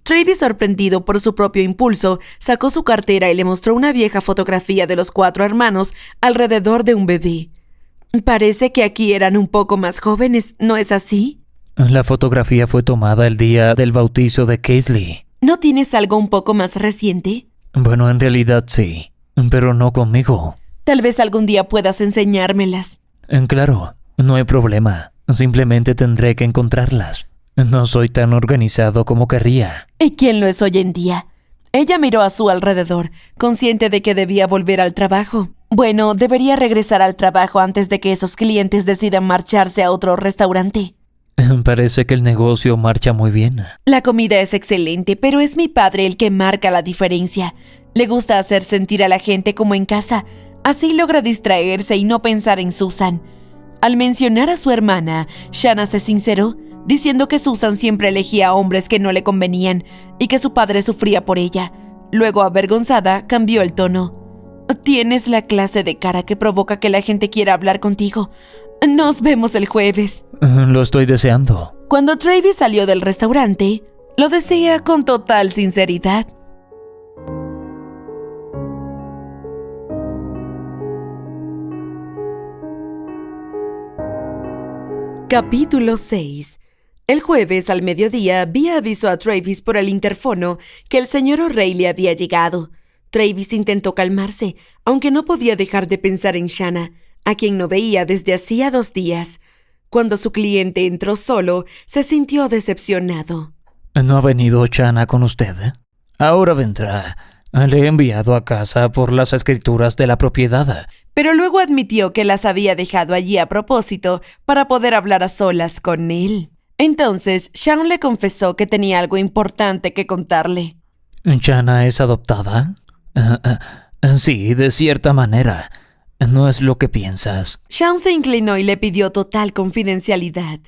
Travis, sorprendido por su propio impulso, sacó su cartera y le mostró una vieja fotografía de los 4 hermanos alrededor de un bebé. Parece que aquí eran un poco más jóvenes, ¿no es así? La fotografía fue tomada el día del bautizo de Casely. ¿No tienes algo un poco más reciente? Bueno, en realidad sí, pero no conmigo. Tal vez algún día puedas enseñármelas. Claro, no hay problema. Simplemente tendré que encontrarlas. No soy tan organizado como querría. ¿Y quién lo es hoy en día? Ella miró a su alrededor, consciente de que debía volver al trabajo. Bueno, debería regresar al trabajo antes de que esos clientes decidan marcharse a otro restaurante. Parece que el negocio marcha muy bien. La comida es excelente, pero es mi padre el que marca la diferencia. Le gusta hacer sentir a la gente como en casa. Así logra distraerse y no pensar en Susan. Al mencionar a su hermana, Shanna se sinceró, diciendo que Susan siempre elegía a hombres que no le convenían y que su padre sufría por ella. Luego, avergonzada, cambió el tono. Tienes la clase de cara que provoca que la gente quiera hablar contigo. Nos vemos el jueves. Lo estoy deseando. Cuando Travis salió del restaurante, lo decía con total sinceridad. Capítulo 6. El jueves al mediodía, Bea avisó a Travis por el interfono que el señor O'Reilly había llegado. Travis intentó calmarse, aunque no podía dejar de pensar en Shanna, a quien no veía desde hacía 2 días. Cuando su cliente entró solo, se sintió decepcionado. ¿No ha venido Shanna con usted? Ahora vendrá. Le he enviado a casa por las escrituras de la propiedad. Pero luego admitió que las había dejado allí a propósito para poder hablar a solas con él. Entonces, Sean le confesó que tenía algo importante que contarle. ¿Shanna es adoptada? Sí, de cierta manera. No es lo que piensas. Sean se inclinó y le pidió total confidencialidad.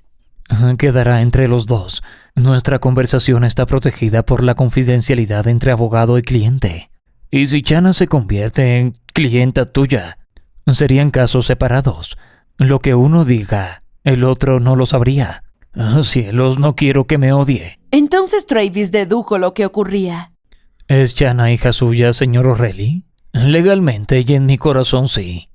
Quedará entre los dos. Nuestra conversación está protegida por la confidencialidad entre abogado y cliente. Y si Shanna se convierte en clienta tuya, serían casos separados. Lo que uno diga, el otro no lo sabría. Cielos, no quiero que me odie. Entonces Travis dedujo lo que ocurría. ¿Es Shanna hija suya, señor O'Reilly? Legalmente y en mi corazón sí.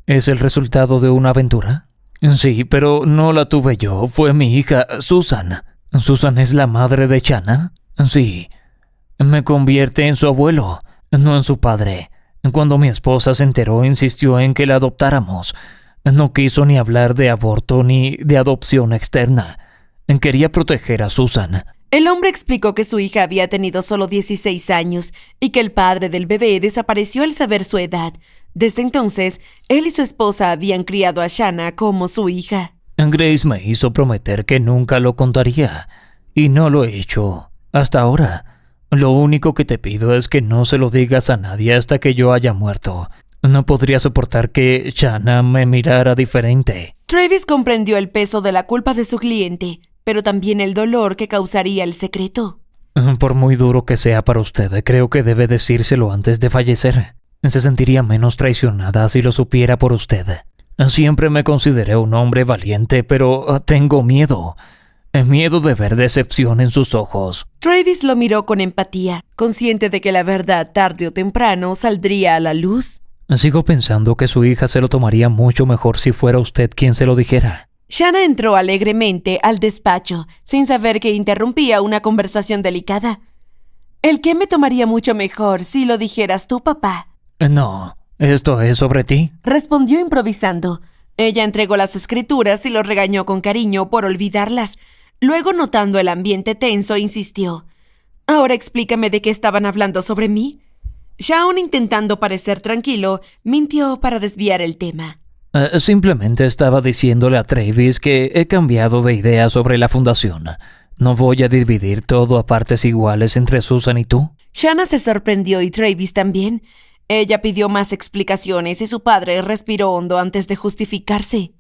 ¿Es el resultado de una aventura? Sí, pero no la tuve yo, fue mi hija, Susan. ¿Susan es la madre de Shanna? Sí. Me convierte en su abuelo, no en su padre. Cuando mi esposa se enteró, insistió en que la adoptáramos. No quiso ni hablar de aborto ni de adopción externa. Quería proteger a Susan. El hombre explicó que su hija había tenido solo 16 años y que el padre del bebé desapareció al saber su edad. Desde entonces, él y su esposa habían criado a Shanna como su hija. Grace me hizo prometer que nunca lo contaría, y no lo he hecho hasta ahora. Lo único que te pido es que no se lo digas a nadie hasta que yo haya muerto. No podría soportar que Shanna me mirara diferente. Travis comprendió el peso de la culpa de su cliente, pero también el dolor que causaría el secreto. Por muy duro que sea para usted, creo que debe decírselo antes de fallecer. Se sentiría menos traicionada si lo supiera por usted. Siempre me consideré un hombre valiente, pero tengo miedo. Miedo de ver decepción en sus ojos. Travis lo miró con empatía, consciente de que la verdad tarde o temprano saldría a la luz. Sigo pensando que su hija se lo tomaría mucho mejor si fuera usted quien se lo dijera. Shanna entró alegremente al despacho, sin saber que interrumpía una conversación delicada. ¿El qué me tomaría mucho mejor si lo dijeras tú, papá? No, ¿esto es sobre ti? Respondió improvisando. Ella entregó las escrituras y lo regañó con cariño por olvidarlas. Luego, notando el ambiente tenso, insistió. «Ahora explícame de qué estaban hablando sobre mí». Shaun, intentando parecer tranquilo, mintió para desviar el tema. Simplemente estaba diciéndole a Travis que he cambiado de idea sobre la fundación. No voy a dividir todo a partes iguales entre Susan y tú. Shanna se sorprendió y Travis también. Ella pidió más explicaciones y su padre respiró hondo antes de justificarse.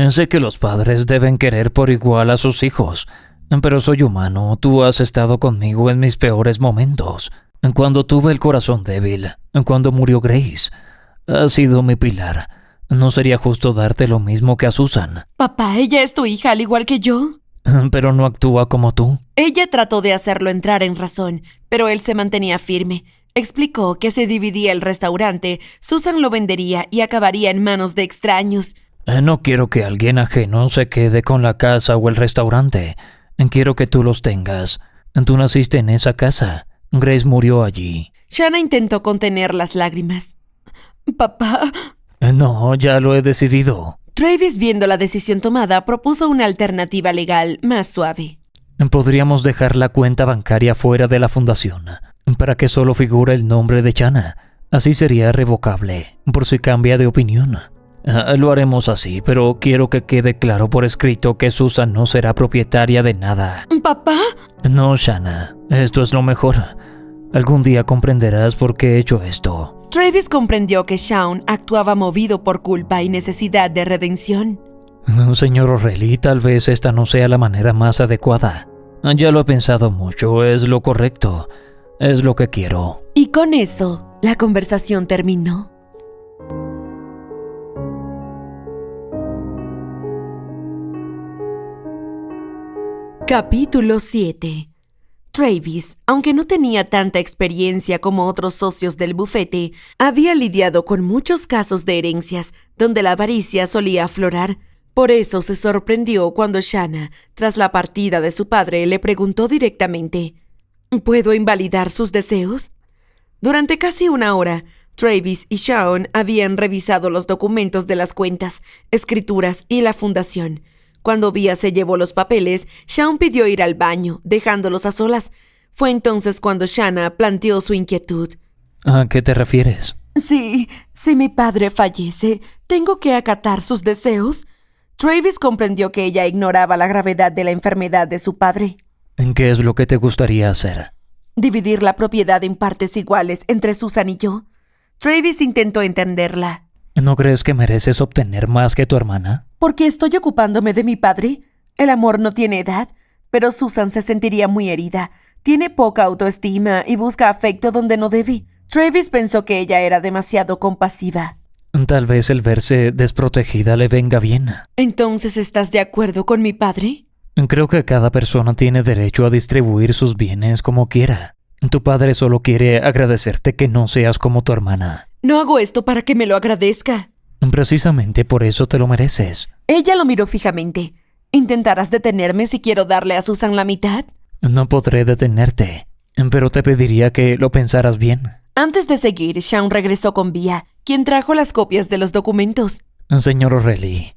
Sé que los padres deben querer por igual a sus hijos, pero soy humano. Tú has estado conmigo en mis peores momentos. Cuando tuve el corazón débil, cuando murió Grace. Has sido mi pilar. No sería justo darte lo mismo que a Susan. Papá, ella es tu hija al igual que yo. Pero no actúa como tú. Ella trató de hacerlo entrar en razón, pero él se mantenía firme. Explicó que si dividía el restaurante, Susan lo vendería y acabaría en manos de extraños. No quiero que alguien ajeno se quede con la casa o el restaurante. Quiero que tú los tengas. Tú naciste en esa casa. Grace murió allí. Shanna intentó contener las lágrimas. Papá. No, ya lo he decidido. Travis, viendo la decisión tomada, propuso una alternativa legal más suave. Podríamos dejar la cuenta bancaria fuera de la fundación, para que solo figure el nombre de Shanna. Así sería revocable, por si cambia de opinión. Lo haremos así, pero quiero que quede claro por escrito que Susan no será propietaria de nada. ¿Papá? No, Shanna, esto es lo mejor. Algún día comprenderás por qué he hecho esto. Travis comprendió que Shaun actuaba movido por culpa y necesidad de redención. Señor O'Reilly, tal vez esta no sea la manera más adecuada. Ya lo he pensado mucho, es lo correcto, es lo que quiero. Y con eso, la conversación terminó. Capítulo 7. Travis, aunque no tenía tanta experiencia como otros socios del bufete, había lidiado con muchos casos de herencias donde la avaricia solía aflorar. Por eso se sorprendió cuando Shanna, tras la partida de su padre, le preguntó directamente: ¿puedo invalidar sus deseos? Durante casi una hora, Travis y Shaun habían revisado los documentos de las cuentas, escrituras y la fundación. Cuando Via se llevó los papeles, Shaun pidió ir al baño, dejándolos a solas. Fue entonces cuando Shanna planteó su inquietud. ¿A qué te refieres? Si mi padre fallece, ¿tengo que acatar sus deseos? Travis comprendió que ella ignoraba la gravedad de la enfermedad de su padre. ¿Qué es lo que te gustaría hacer? Dividir la propiedad en partes iguales entre Susan y yo. Travis intentó entenderla. ¿No crees que mereces obtener más que tu hermana? ¿Porque estoy ocupándome de mi padre? El amor no tiene edad, pero Susan se sentiría muy herida. Tiene poca autoestima y busca afecto donde no debe. Travis pensó que ella era demasiado compasiva. Tal vez el verse desprotegida le venga bien. ¿Entonces estás de acuerdo con mi padre? Creo que cada persona tiene derecho a distribuir sus bienes como quiera. Tu padre solo quiere agradecerte que no seas como tu hermana. No hago esto para que me lo agradezca. Precisamente por eso te lo mereces. Ella lo miró fijamente. ¿Intentarás detenerme si quiero darle a Susan la mitad? No podré detenerte, pero te pediría que lo pensaras bien. Antes de seguir, Shaun regresó con Via, quien trajo las copias de los documentos. Señor O'Reilly,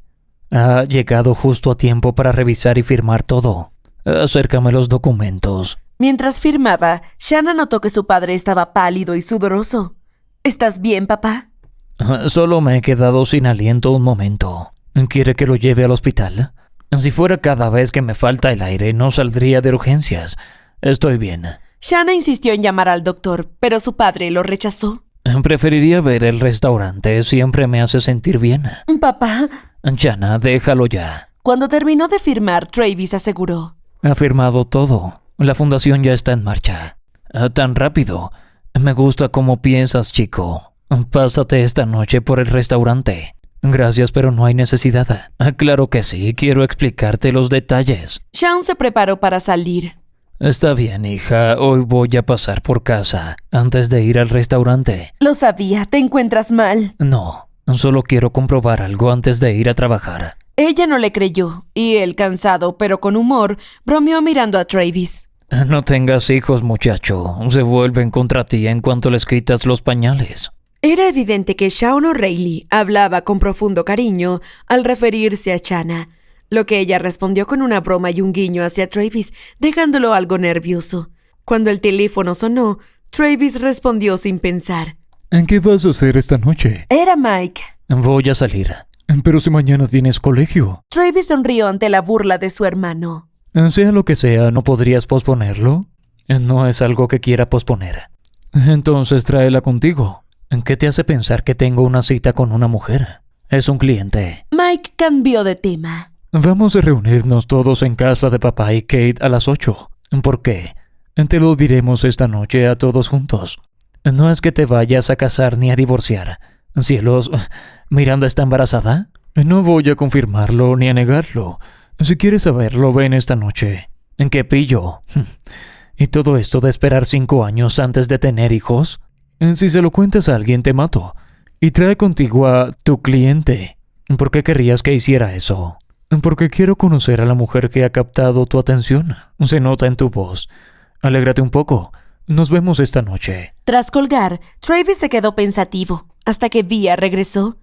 ha llegado justo a tiempo para revisar y firmar todo. Acércame los documentos. Mientras firmaba, Shanna notó que su padre estaba pálido y sudoroso. ¿Estás bien, papá? Solo me he quedado sin aliento un momento. ¿Quiere que lo lleve al hospital? Si fuera cada vez que me falta el aire, no saldría de urgencias. Estoy bien. Shanna insistió en llamar al doctor, pero su padre lo rechazó. Preferiría ver el restaurante, siempre me hace sentir bien. Papá. Shanna, déjalo ya. Cuando terminó de firmar, Travis aseguró: ha firmado todo. La fundación ya está en marcha. Tan rápido. Me gusta cómo piensas, chico. Pásate esta noche por el restaurante. Gracias, pero no hay necesidad. Claro que sí, quiero explicarte los detalles. Shaun se preparó para salir. Está bien, hija, hoy voy a pasar por casa antes de ir al restaurante. Lo sabía, te encuentras mal. No, solo quiero comprobar algo antes de ir a trabajar. Ella no le creyó, y él, cansado pero con humor, bromeó mirando a Travis. No tengas hijos, muchacho. Se vuelven contra ti en cuanto les quitas los pañales. Era evidente que Shaun O'Reilly hablaba con profundo cariño al referirse a Shanna, lo que ella respondió con una broma y un guiño hacia Travis, dejándolo algo nervioso. Cuando el teléfono sonó, Travis respondió sin pensar. ¿Qué vas a hacer esta noche? Era Mike. Voy a salir. Pero si mañana tienes colegio. Travis sonrió ante la burla de su hermano. Sea lo que sea, ¿no podrías posponerlo? No es algo que quiera posponer. Entonces tráela contigo. ¿Qué te hace pensar que tengo una cita con una mujer? Es un cliente. Mike cambió de tema. Vamos a reunirnos todos en casa de papá y Kate a las 8. ¿Por qué? Te lo diremos esta noche a todos juntos. No es que te vayas a casar ni a divorciar. Cielos, ¿Miranda está embarazada? No voy a confirmarlo ni a negarlo. Si quieres saberlo, ven esta noche. ¿En qué pillo? ¿Y todo esto de esperar 5 años antes de tener hijos? Si se lo cuentas a alguien, te mato. Y trae contigo a tu cliente. ¿Por qué querrías que hiciera eso? Porque quiero conocer a la mujer que ha captado tu atención. Se nota en tu voz. Alégrate un poco. Nos vemos esta noche. Tras colgar, Travis se quedó pensativo, hasta que Via regresó.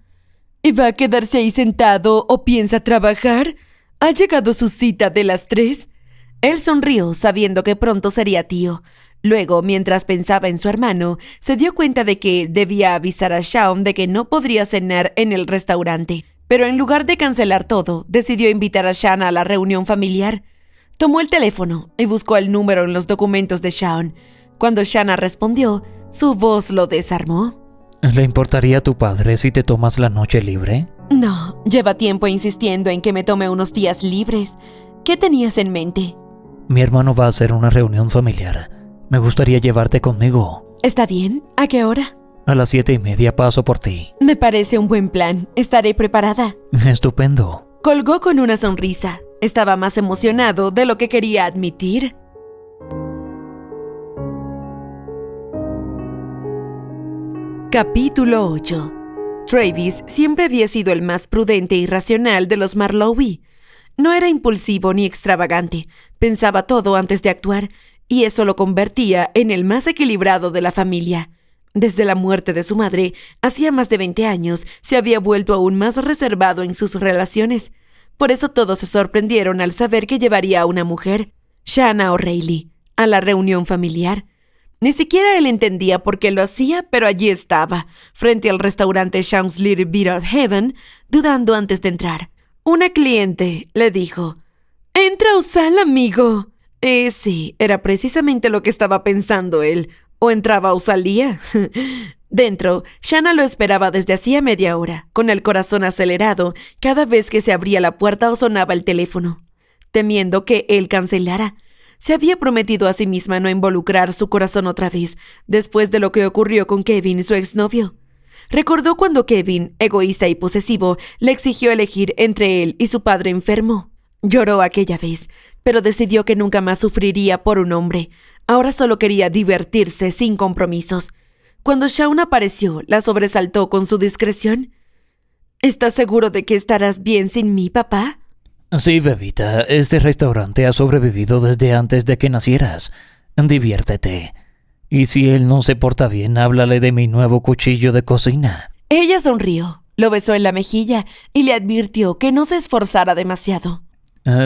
¿Y va a quedarse ahí sentado o piensa trabajar? ¿Ha llegado su cita de las 3? Él sonrió, sabiendo que pronto sería tío. Luego, mientras pensaba en su hermano, se dio cuenta de que debía avisar a Shaun de que no podría cenar en el restaurante. Pero en lugar de cancelar todo, decidió invitar a Shanna a la reunión familiar. Tomó el teléfono y buscó el número en los documentos de Shaun. Cuando Shanna respondió, su voz lo desarmó. ¿Le importaría a tu padre si te tomas la noche libre? No, lleva tiempo insistiendo en que me tome unos días libres. ¿Qué tenías en mente? Mi hermano va a hacer una reunión familiar. Me gustaría llevarte conmigo. ¿Está bien? ¿A qué hora? A las 7:30 paso por ti. Me parece un buen plan. Estaré preparada. Estupendo. Colgó con una sonrisa. Estaba más emocionado de lo que quería admitir. Capítulo 8. Travis siempre había sido el más prudente y racional de los Marlowe. No era impulsivo ni extravagante, pensaba todo antes de actuar, y eso lo convertía en el más equilibrado de la familia. Desde la muerte de su madre, hacía más de 20 años, se había vuelto aún más reservado en sus relaciones. Por eso todos se sorprendieron al saber que llevaría a una mujer, Shanna O'Reilly, a la reunión familiar. Ni siquiera él entendía por qué lo hacía, pero allí estaba, frente al restaurante Shaun's Little Bit of Heaven, dudando antes de entrar. Una cliente le dijo: «Entra o sal, amigo». Sí, era precisamente lo que estaba pensando él. O entraba o salía. Dentro, Shanna lo esperaba desde hacía media hora, con el corazón acelerado cada vez que se abría la puerta o sonaba el teléfono, temiendo que él cancelara. Se había prometido a sí misma no involucrar su corazón otra vez, después de lo que ocurrió con Kevin, su exnovio. Recordó cuando Kevin, egoísta y posesivo, le exigió elegir entre él y su padre enfermo. Lloró aquella vez, pero decidió que nunca más sufriría por un hombre. Ahora solo quería divertirse sin compromisos. Cuando Shaun apareció, la sobresaltó con su discreción. «¿Estás seguro de que estarás bien sin mí, papá?» Sí, bebita, este restaurante ha sobrevivido desde antes de que nacieras. Diviértete. Y si él no se porta bien, háblale de mi nuevo cuchillo de cocina. Ella sonrió, lo besó en la mejilla y le advirtió que no se esforzara demasiado.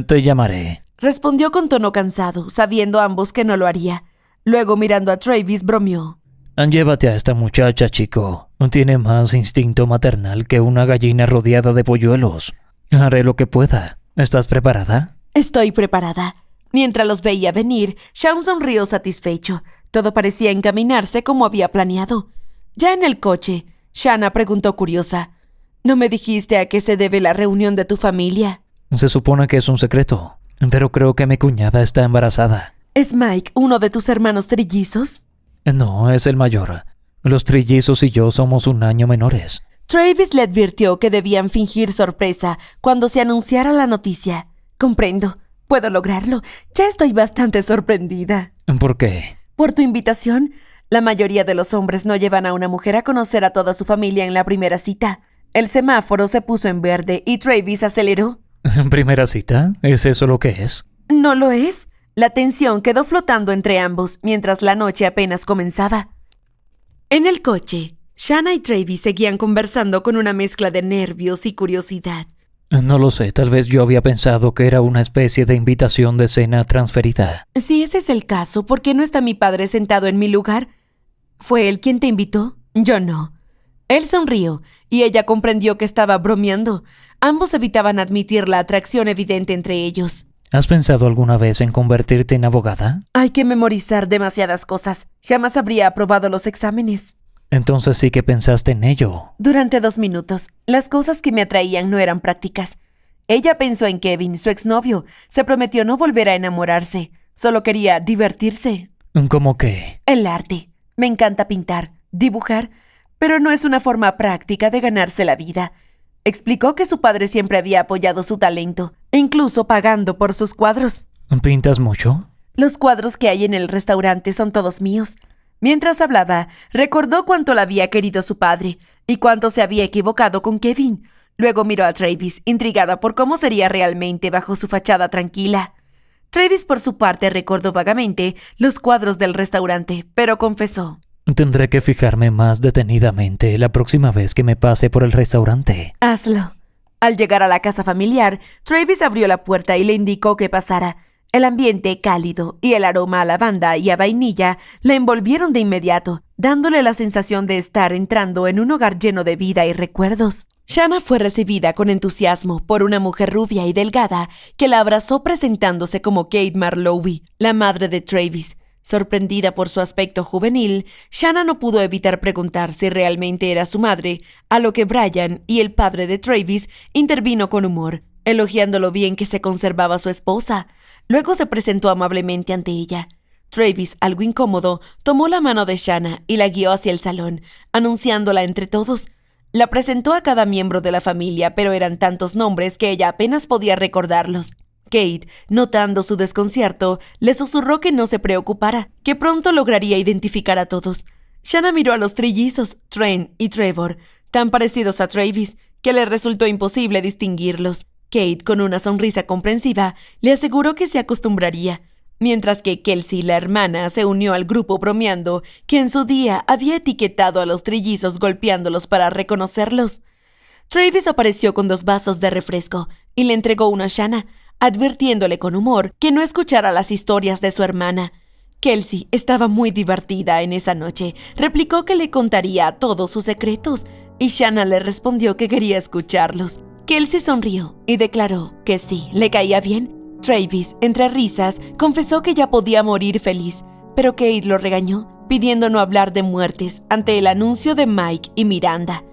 Te llamaré. Respondió con tono cansado, sabiendo ambos que no lo haría. Luego, mirando a Travis, bromeó. Llévate a esta muchacha, chico. Tiene más instinto maternal que una gallina rodeada de polluelos. Haré lo que pueda. ¿Estás preparada? Estoy preparada. Mientras los veía venir, Shaun sonrió satisfecho. Todo parecía encaminarse como había planeado. Ya en el coche, Shanna preguntó curiosa: «¿No me dijiste a qué se debe la reunión de tu familia?» Se supone que es un secreto, pero creo que mi cuñada está embarazada. ¿Es Mike uno de tus hermanos trillizos? No, es el mayor. Los trillizos y yo somos 1 año menores. Travis le advirtió que debían fingir sorpresa cuando se anunciara la noticia. «Comprendo. Puedo lograrlo. Ya estoy bastante sorprendida». ¿Por qué? «Por tu invitación. La mayoría de los hombres no llevan a una mujer a conocer a toda su familia en la primera cita». El semáforo se puso en verde y Travis aceleró. ¿Primera cita? ¿Es eso lo que es? ¿No lo es? La tensión quedó flotando entre ambos mientras la noche apenas comenzaba. En el coche, Shanna y Travis seguían conversando con una mezcla de nervios y curiosidad. No lo sé, tal vez yo había pensado que era una especie de invitación de cena transferida. Si ese es el caso, ¿por qué no está mi padre sentado en mi lugar? ¿Fue él quien te invitó? Yo no. Él sonrió y ella comprendió que estaba bromeando. Ambos evitaban admitir la atracción evidente entre ellos. ¿Has pensado alguna vez en convertirte en abogada? Hay que memorizar demasiadas cosas. Jamás habría aprobado los exámenes. Entonces sí que pensaste en ello. Durante 2 minutos, las cosas que me atraían no eran prácticas. Ella pensó en Kevin, su exnovio. Se prometió no volver a enamorarse. Solo quería divertirse. ¿Cómo qué? El arte. Me encanta pintar, dibujar, pero no es una forma práctica de ganarse la vida. Explicó que su padre siempre había apoyado su talento, incluso pagando por sus cuadros. ¿Pintas mucho? Los cuadros que hay en el restaurante son todos míos. Mientras hablaba, recordó cuánto la había querido su padre y cuánto se había equivocado con Kevin. Luego miró a Travis, intrigada por cómo sería realmente bajo su fachada tranquila. Travis, por su parte, recordó vagamente los cuadros del restaurante, pero confesó: Tendré que fijarme más detenidamente la próxima vez que me pase por el restaurante. Hazlo. Al llegar a la casa familiar, Travis abrió la puerta y le indicó que pasara. El ambiente cálido y el aroma a lavanda y a vainilla la envolvieron de inmediato, dándole la sensación de estar entrando en un hogar lleno de vida y recuerdos. Shanna fue recibida con entusiasmo por una mujer rubia y delgada que la abrazó presentándose como Kate Marlowe, la madre de Travis. Sorprendida por su aspecto juvenil, Shanna no pudo evitar preguntar si realmente era su madre, a lo que Brian y el padre de Travis intervino con humor, elogiando lo bien que se conservaba su esposa. Luego se presentó amablemente ante ella. Travis, algo incómodo, tomó la mano de Shanna y la guió hacia el salón, anunciándola entre todos. La presentó a cada miembro de la familia, pero eran tantos nombres que ella apenas podía recordarlos. Kate, notando su desconcierto, le susurró que no se preocupara, que pronto lograría identificar a todos. Shanna miró a los trillizos, Trent y Trevor, tan parecidos a Travis, que le resultó imposible distinguirlos. Kate, con una sonrisa comprensiva, le aseguró que se acostumbraría, mientras que Kelsey, la hermana, se unió al grupo bromeando que en su día había etiquetado a los trillizos golpeándolos para reconocerlos. Travis apareció con 2 vasos de refresco y le entregó uno a Shanna, advirtiéndole con humor que no escuchara las historias de su hermana. Kelsey estaba muy divertida en esa noche. Replicó que le contaría todos sus secretos y Shanna le respondió que quería escucharlos. Kelsey sonrió y declaró que sí, le caía bien. Travis, entre risas, confesó que ya podía morir feliz, pero Kate lo regañó, pidiendo no hablar de muertes ante el anuncio de Mike y Miranda.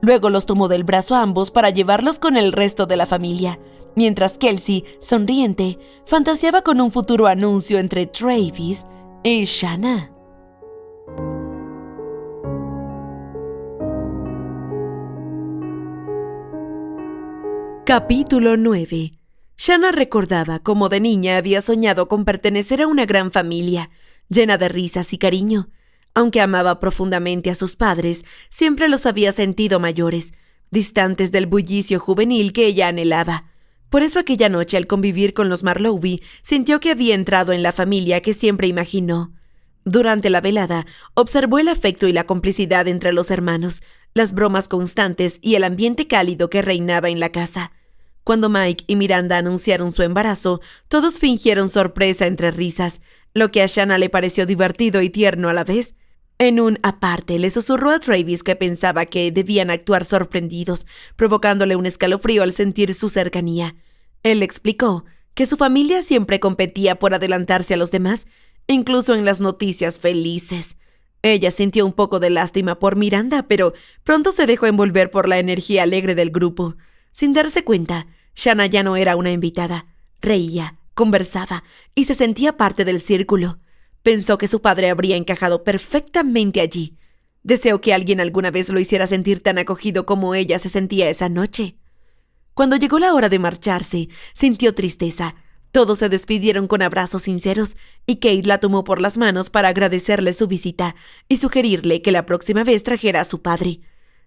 Luego los tomó del brazo a ambos para llevarlos con el resto de la familia, mientras Kelsey, sonriente, fantaseaba con un futuro anuncio entre Travis y Shanna. Capítulo 9. Shanna recordaba cómo de niña había soñado con pertenecer a una gran familia, llena de risas y cariño. Aunque amaba profundamente a sus padres, siempre los había sentido mayores, distantes del bullicio juvenil que ella anhelaba. Por eso aquella noche, al convivir con los Marlowe, sintió que había entrado en la familia que siempre imaginó. Durante la velada, observó el afecto y la complicidad entre los hermanos, las bromas constantes y el ambiente cálido que reinaba en la casa. Cuando Mike y Miranda anunciaron su embarazo, todos fingieron sorpresa entre risas, lo que a Shanna le pareció divertido y tierno a la vez. En un aparte, le susurró a Travis que pensaba que debían actuar sorprendidos, provocándole un escalofrío al sentir su cercanía. Él le explicó que su familia siempre competía por adelantarse a los demás, incluso en las noticias felices. Ella sintió un poco de lástima por Miranda, pero pronto se dejó envolver por la energía alegre del grupo. Sin darse cuenta, Shanna ya no era una invitada. Reía, conversaba y se sentía parte del círculo. Pensó que su padre habría encajado perfectamente allí. Deseó que alguien alguna vez lo hiciera sentir tan acogido como ella se sentía esa noche. Cuando llegó la hora de marcharse, sintió tristeza. Todos se despidieron con abrazos sinceros y Kate la tomó por las manos para agradecerle su visita y sugerirle que la próxima vez trajera a su padre.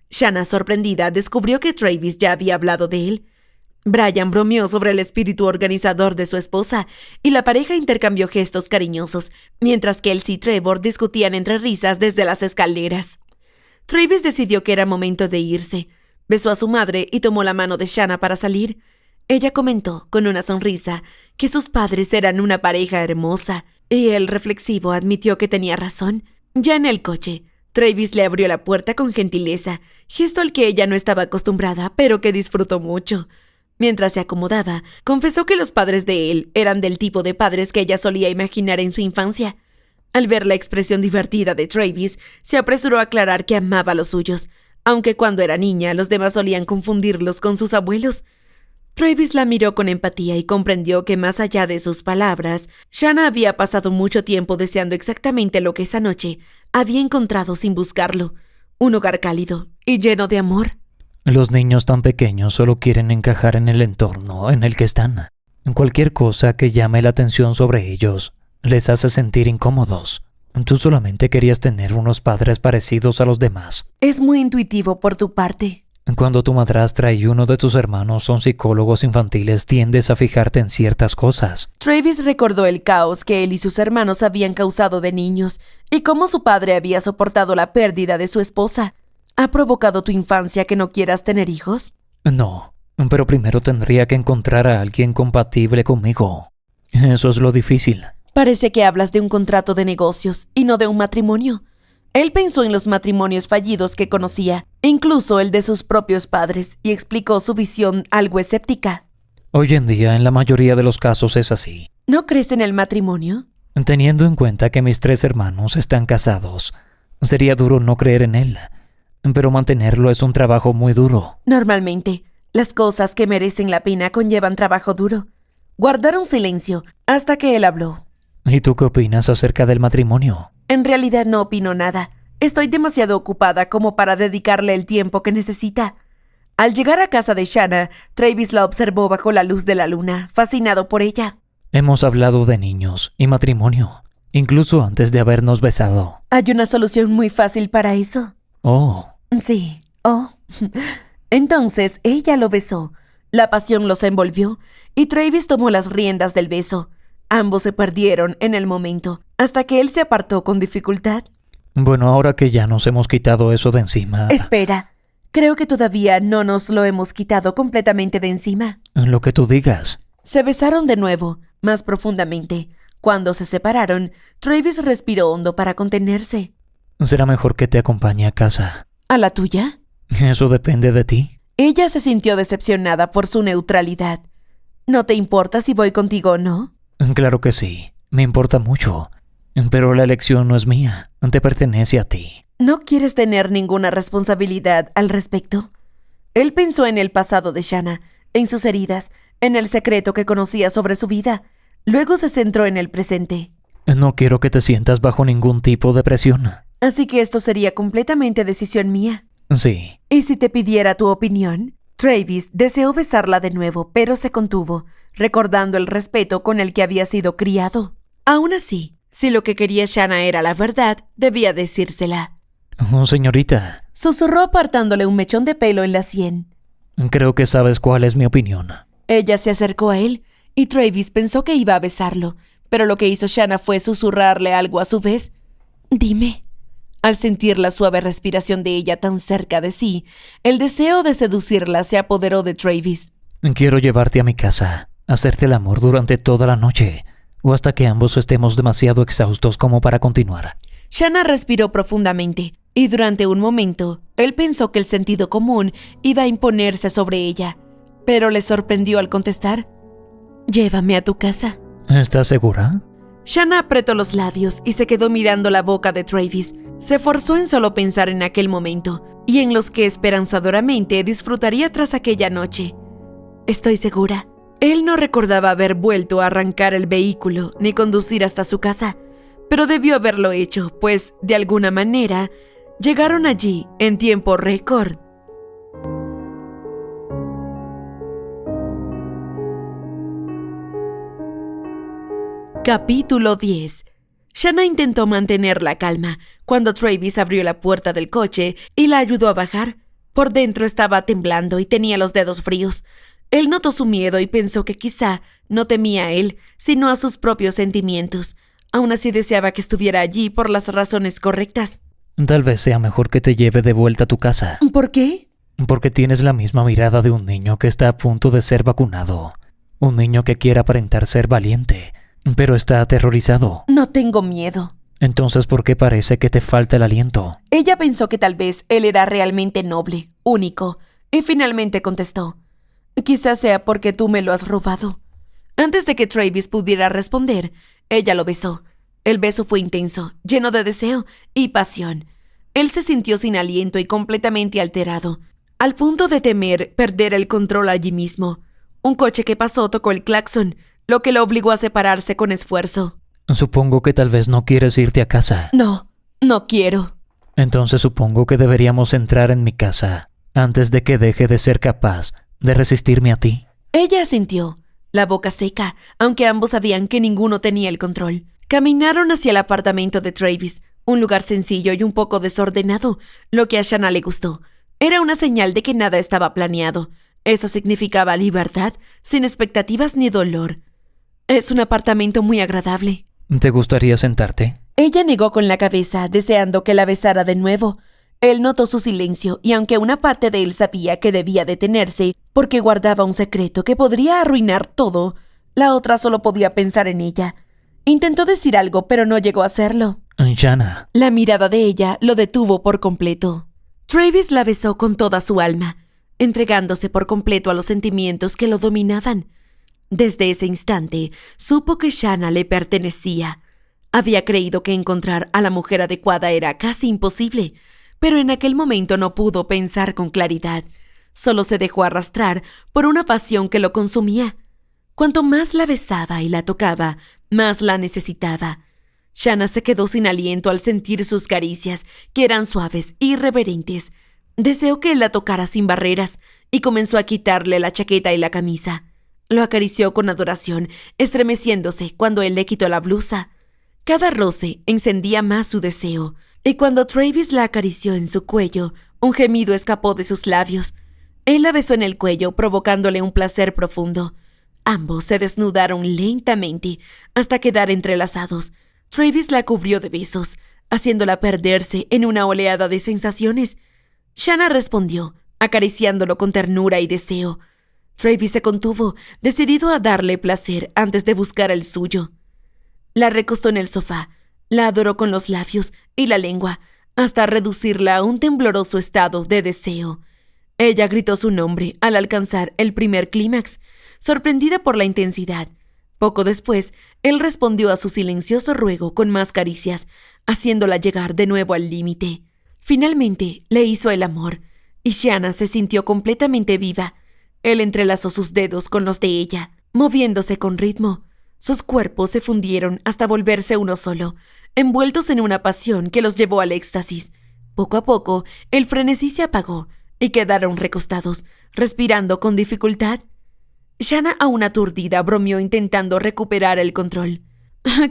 Shanna, sorprendida, descubrió que Travis ya había hablado de él. Brian bromeó sobre el espíritu organizador de su esposa y la pareja intercambió gestos cariñosos, mientras que Kelsey y Trevor discutían entre risas desde las escaleras. Travis decidió que era momento de irse. Besó a su madre y tomó la mano de Shanna para salir. Ella comentó, con una sonrisa, que sus padres eran una pareja hermosa, y él, reflexivo, admitió que tenía razón. Ya en el coche, Travis le abrió la puerta con gentileza, gesto al que ella no estaba acostumbrada, pero que disfrutó mucho. Mientras se acomodaba, confesó que los padres de él eran del tipo de padres que ella solía imaginar en su infancia. Al ver la expresión divertida de Travis, se apresuró a aclarar que amaba a los suyos, aunque cuando era niña los demás solían confundirlos con sus abuelos. Travis la miró con empatía y comprendió que más allá de sus palabras, Shanna había pasado mucho tiempo deseando exactamente lo que esa noche había encontrado sin buscarlo: un hogar cálido y lleno de amor. Los niños tan pequeños solo quieren encajar en el entorno en el que están. Cualquier cosa que llame la atención sobre ellos les hace sentir incómodos. Tú solamente querías tener unos padres parecidos a los demás. Es muy intuitivo por tu parte. Cuando tu madrastra y uno de tus hermanos son psicólogos infantiles, tiendes a fijarte en ciertas cosas. Travis recordó el caos que él y sus hermanos habían causado de niños y cómo su padre había soportado la pérdida de su esposa. ¿Ha provocado tu infancia que no quieras tener hijos? No, pero primero tendría que encontrar a alguien compatible conmigo. Eso es lo difícil. Parece que hablas de un contrato de negocios y no de un matrimonio. Él pensó en los matrimonios fallidos que conocía, incluso el de sus propios padres, y explicó su visión algo escéptica. Hoy en día, en la mayoría de los casos es así. ¿No crees en el matrimonio? Teniendo en cuenta que mis 3 hermanos están casados, sería duro no creer en él. Pero mantenerlo es un trabajo muy duro. Normalmente, las cosas que merecen la pena conllevan trabajo duro. Guardaron silencio hasta que él habló. ¿Y tú qué opinas acerca del matrimonio? En realidad no opino nada. Estoy demasiado ocupada como para dedicarle el tiempo que necesita. Al llegar a casa de Shanna, Travis la observó bajo la luz de la luna, fascinado por ella. Hemos hablado de niños y matrimonio, incluso antes de habernos besado. Hay una solución muy fácil para eso. Oh. Sí. Oh. Entonces ella lo besó. La pasión los envolvió y Travis tomó las riendas del beso. Ambos se perdieron en el momento, hasta que él se apartó con dificultad. Bueno, ahora que ya nos hemos quitado eso de encima... Espera, creo que todavía no nos lo hemos quitado completamente de encima. Lo que tú digas. Se besaron de nuevo, más profundamente. Cuando se separaron, Travis respiró hondo para contenerse. Será mejor que te acompañe a casa. ¿A la tuya? Eso depende de ti. Ella se sintió decepcionada por su neutralidad. ¿No te importa si voy contigo o no? Claro que sí, me importa mucho. Pero la elección no es mía, te pertenece a ti. ¿No quieres tener ninguna responsabilidad al respecto? Él pensó en el pasado de Shanna, en sus heridas, en el secreto que conocía sobre su vida. Luego se centró en el presente. No quiero que te sientas bajo ningún tipo de presión. Así que esto sería completamente decisión mía. Sí. ¿Y si te pidiera tu opinión? Travis deseó besarla de nuevo, pero se contuvo, recordando el respeto con el que había sido criado. Aún así, si lo que quería Shanna era la verdad, debía decírsela. Oh, señorita. Susurró apartándole un mechón de pelo en la sien. Creo que sabes cuál es mi opinión. Ella se acercó a él y Travis pensó que iba a besarlo, pero lo que hizo Shanna fue susurrarle algo a su vez. Dime. Al sentir la suave respiración de ella tan cerca de sí, el deseo de seducirla se apoderó de Travis. Quiero llevarte a mi casa, hacerte el amor durante toda la noche, o hasta que ambos estemos demasiado exhaustos como para continuar. Shanna respiró profundamente, y durante un momento, él pensó que el sentido común iba a imponerse sobre ella, pero le sorprendió al contestar, «Llévame a tu casa». ¿Estás segura? Shanna apretó los labios y se quedó mirando la boca de Travis. Se forzó en solo pensar en aquel momento y en los que esperanzadoramente disfrutaría tras aquella noche. Estoy segura. Él no recordaba haber vuelto a arrancar el vehículo ni conducir hasta su casa, pero debió haberlo hecho, pues, de alguna manera, llegaron allí en tiempo récord. Capítulo 10. Shanna intentó mantener la calma cuando Travis abrió la puerta del coche y la ayudó a bajar. Por dentro estaba temblando y tenía los dedos fríos. Él notó su miedo y pensó que quizá no temía a él, sino a sus propios sentimientos. Aún así deseaba que estuviera allí por las razones correctas. Tal vez sea mejor que te lleve de vuelta a tu casa. ¿Por qué? Porque tienes la misma mirada de un niño que está a punto de ser vacunado. Un niño que quiere aparentar ser valiente, pero está aterrorizado. No tengo miedo. Entonces, ¿por qué parece que te falta el aliento? Ella pensó que tal vez él era realmente noble, único, y finalmente contestó, quizás sea porque tú me lo has robado. Antes de que Travis pudiera responder, ella lo besó. El beso fue intenso, lleno de deseo y pasión. Él se sintió sin aliento y completamente alterado, al punto de temer perder el control allí mismo. Un coche que pasó tocó el claxon, lo que lo obligó a separarse con esfuerzo. Supongo que tal vez no quieres irte a casa. No quiero. Entonces supongo que deberíamos entrar en mi casa. antes de que deje de ser capaz de resistirme a ti. Ella asintió, la boca seca, aunque ambos sabían que ninguno tenía el control. Caminaron hacia el apartamento de Travis, un lugar sencillo y un poco desordenado, lo que a Shanna le gustó. Era una señal de que nada estaba planeado. Eso significaba libertad, sin expectativas ni dolor. Es un apartamento muy agradable. ¿Te gustaría sentarte? Ella negó con la cabeza, deseando que la besara de nuevo. Él notó su silencio, y aunque una parte de él sabía que debía detenerse, porque guardaba un secreto que podría arruinar todo, la otra solo podía pensar en ella. Intentó decir algo, pero no llegó a hacerlo. Shanna. La mirada de ella lo detuvo por completo. Travis la besó con toda su alma, entregándose por completo a los sentimientos que lo dominaban. Desde ese instante, supo que Shanna le pertenecía. Había creído que encontrar a la mujer adecuada era casi imposible, pero en aquel momento no pudo pensar con claridad. Solo se dejó arrastrar por una pasión que lo consumía. Cuanto más la besaba y la tocaba, más la necesitaba. Shanna se quedó sin aliento al sentir sus caricias, que eran suaves e irreverentes. Deseó que él la tocara sin barreras y comenzó a quitarle la chaqueta y la camisa. Lo acarició con adoración, estremeciéndose cuando él le quitó la blusa. Cada roce encendía más su deseo, y cuando Travis la acarició en su cuello, un gemido escapó de sus labios. Él la besó en el cuello, provocándole un placer profundo. Ambos se desnudaron lentamente hasta quedar entrelazados. Travis la cubrió de besos, haciéndola perderse en una oleada de sensaciones. Shanna respondió, acariciándolo con ternura y deseo. Travis se contuvo, decidido a darle placer antes de buscar el suyo. La recostó en el sofá, la adoró con los labios y la lengua, hasta reducirla a un tembloroso estado de deseo. Ella gritó su nombre al alcanzar el primer clímax, sorprendida por la intensidad. Poco después, él respondió a su silencioso ruego con más caricias, haciéndola llegar de nuevo al límite. Finalmente, le hizo el amor, y Shanna se sintió completamente viva. Él entrelazó sus dedos con los de ella, moviéndose con ritmo. Sus cuerpos se fundieron hasta volverse uno solo, envueltos en una pasión que los llevó al éxtasis. Poco a poco, el frenesí se apagó y quedaron recostados, respirando con dificultad. Shanna, aún aturdida, bromeó intentando recuperar el control.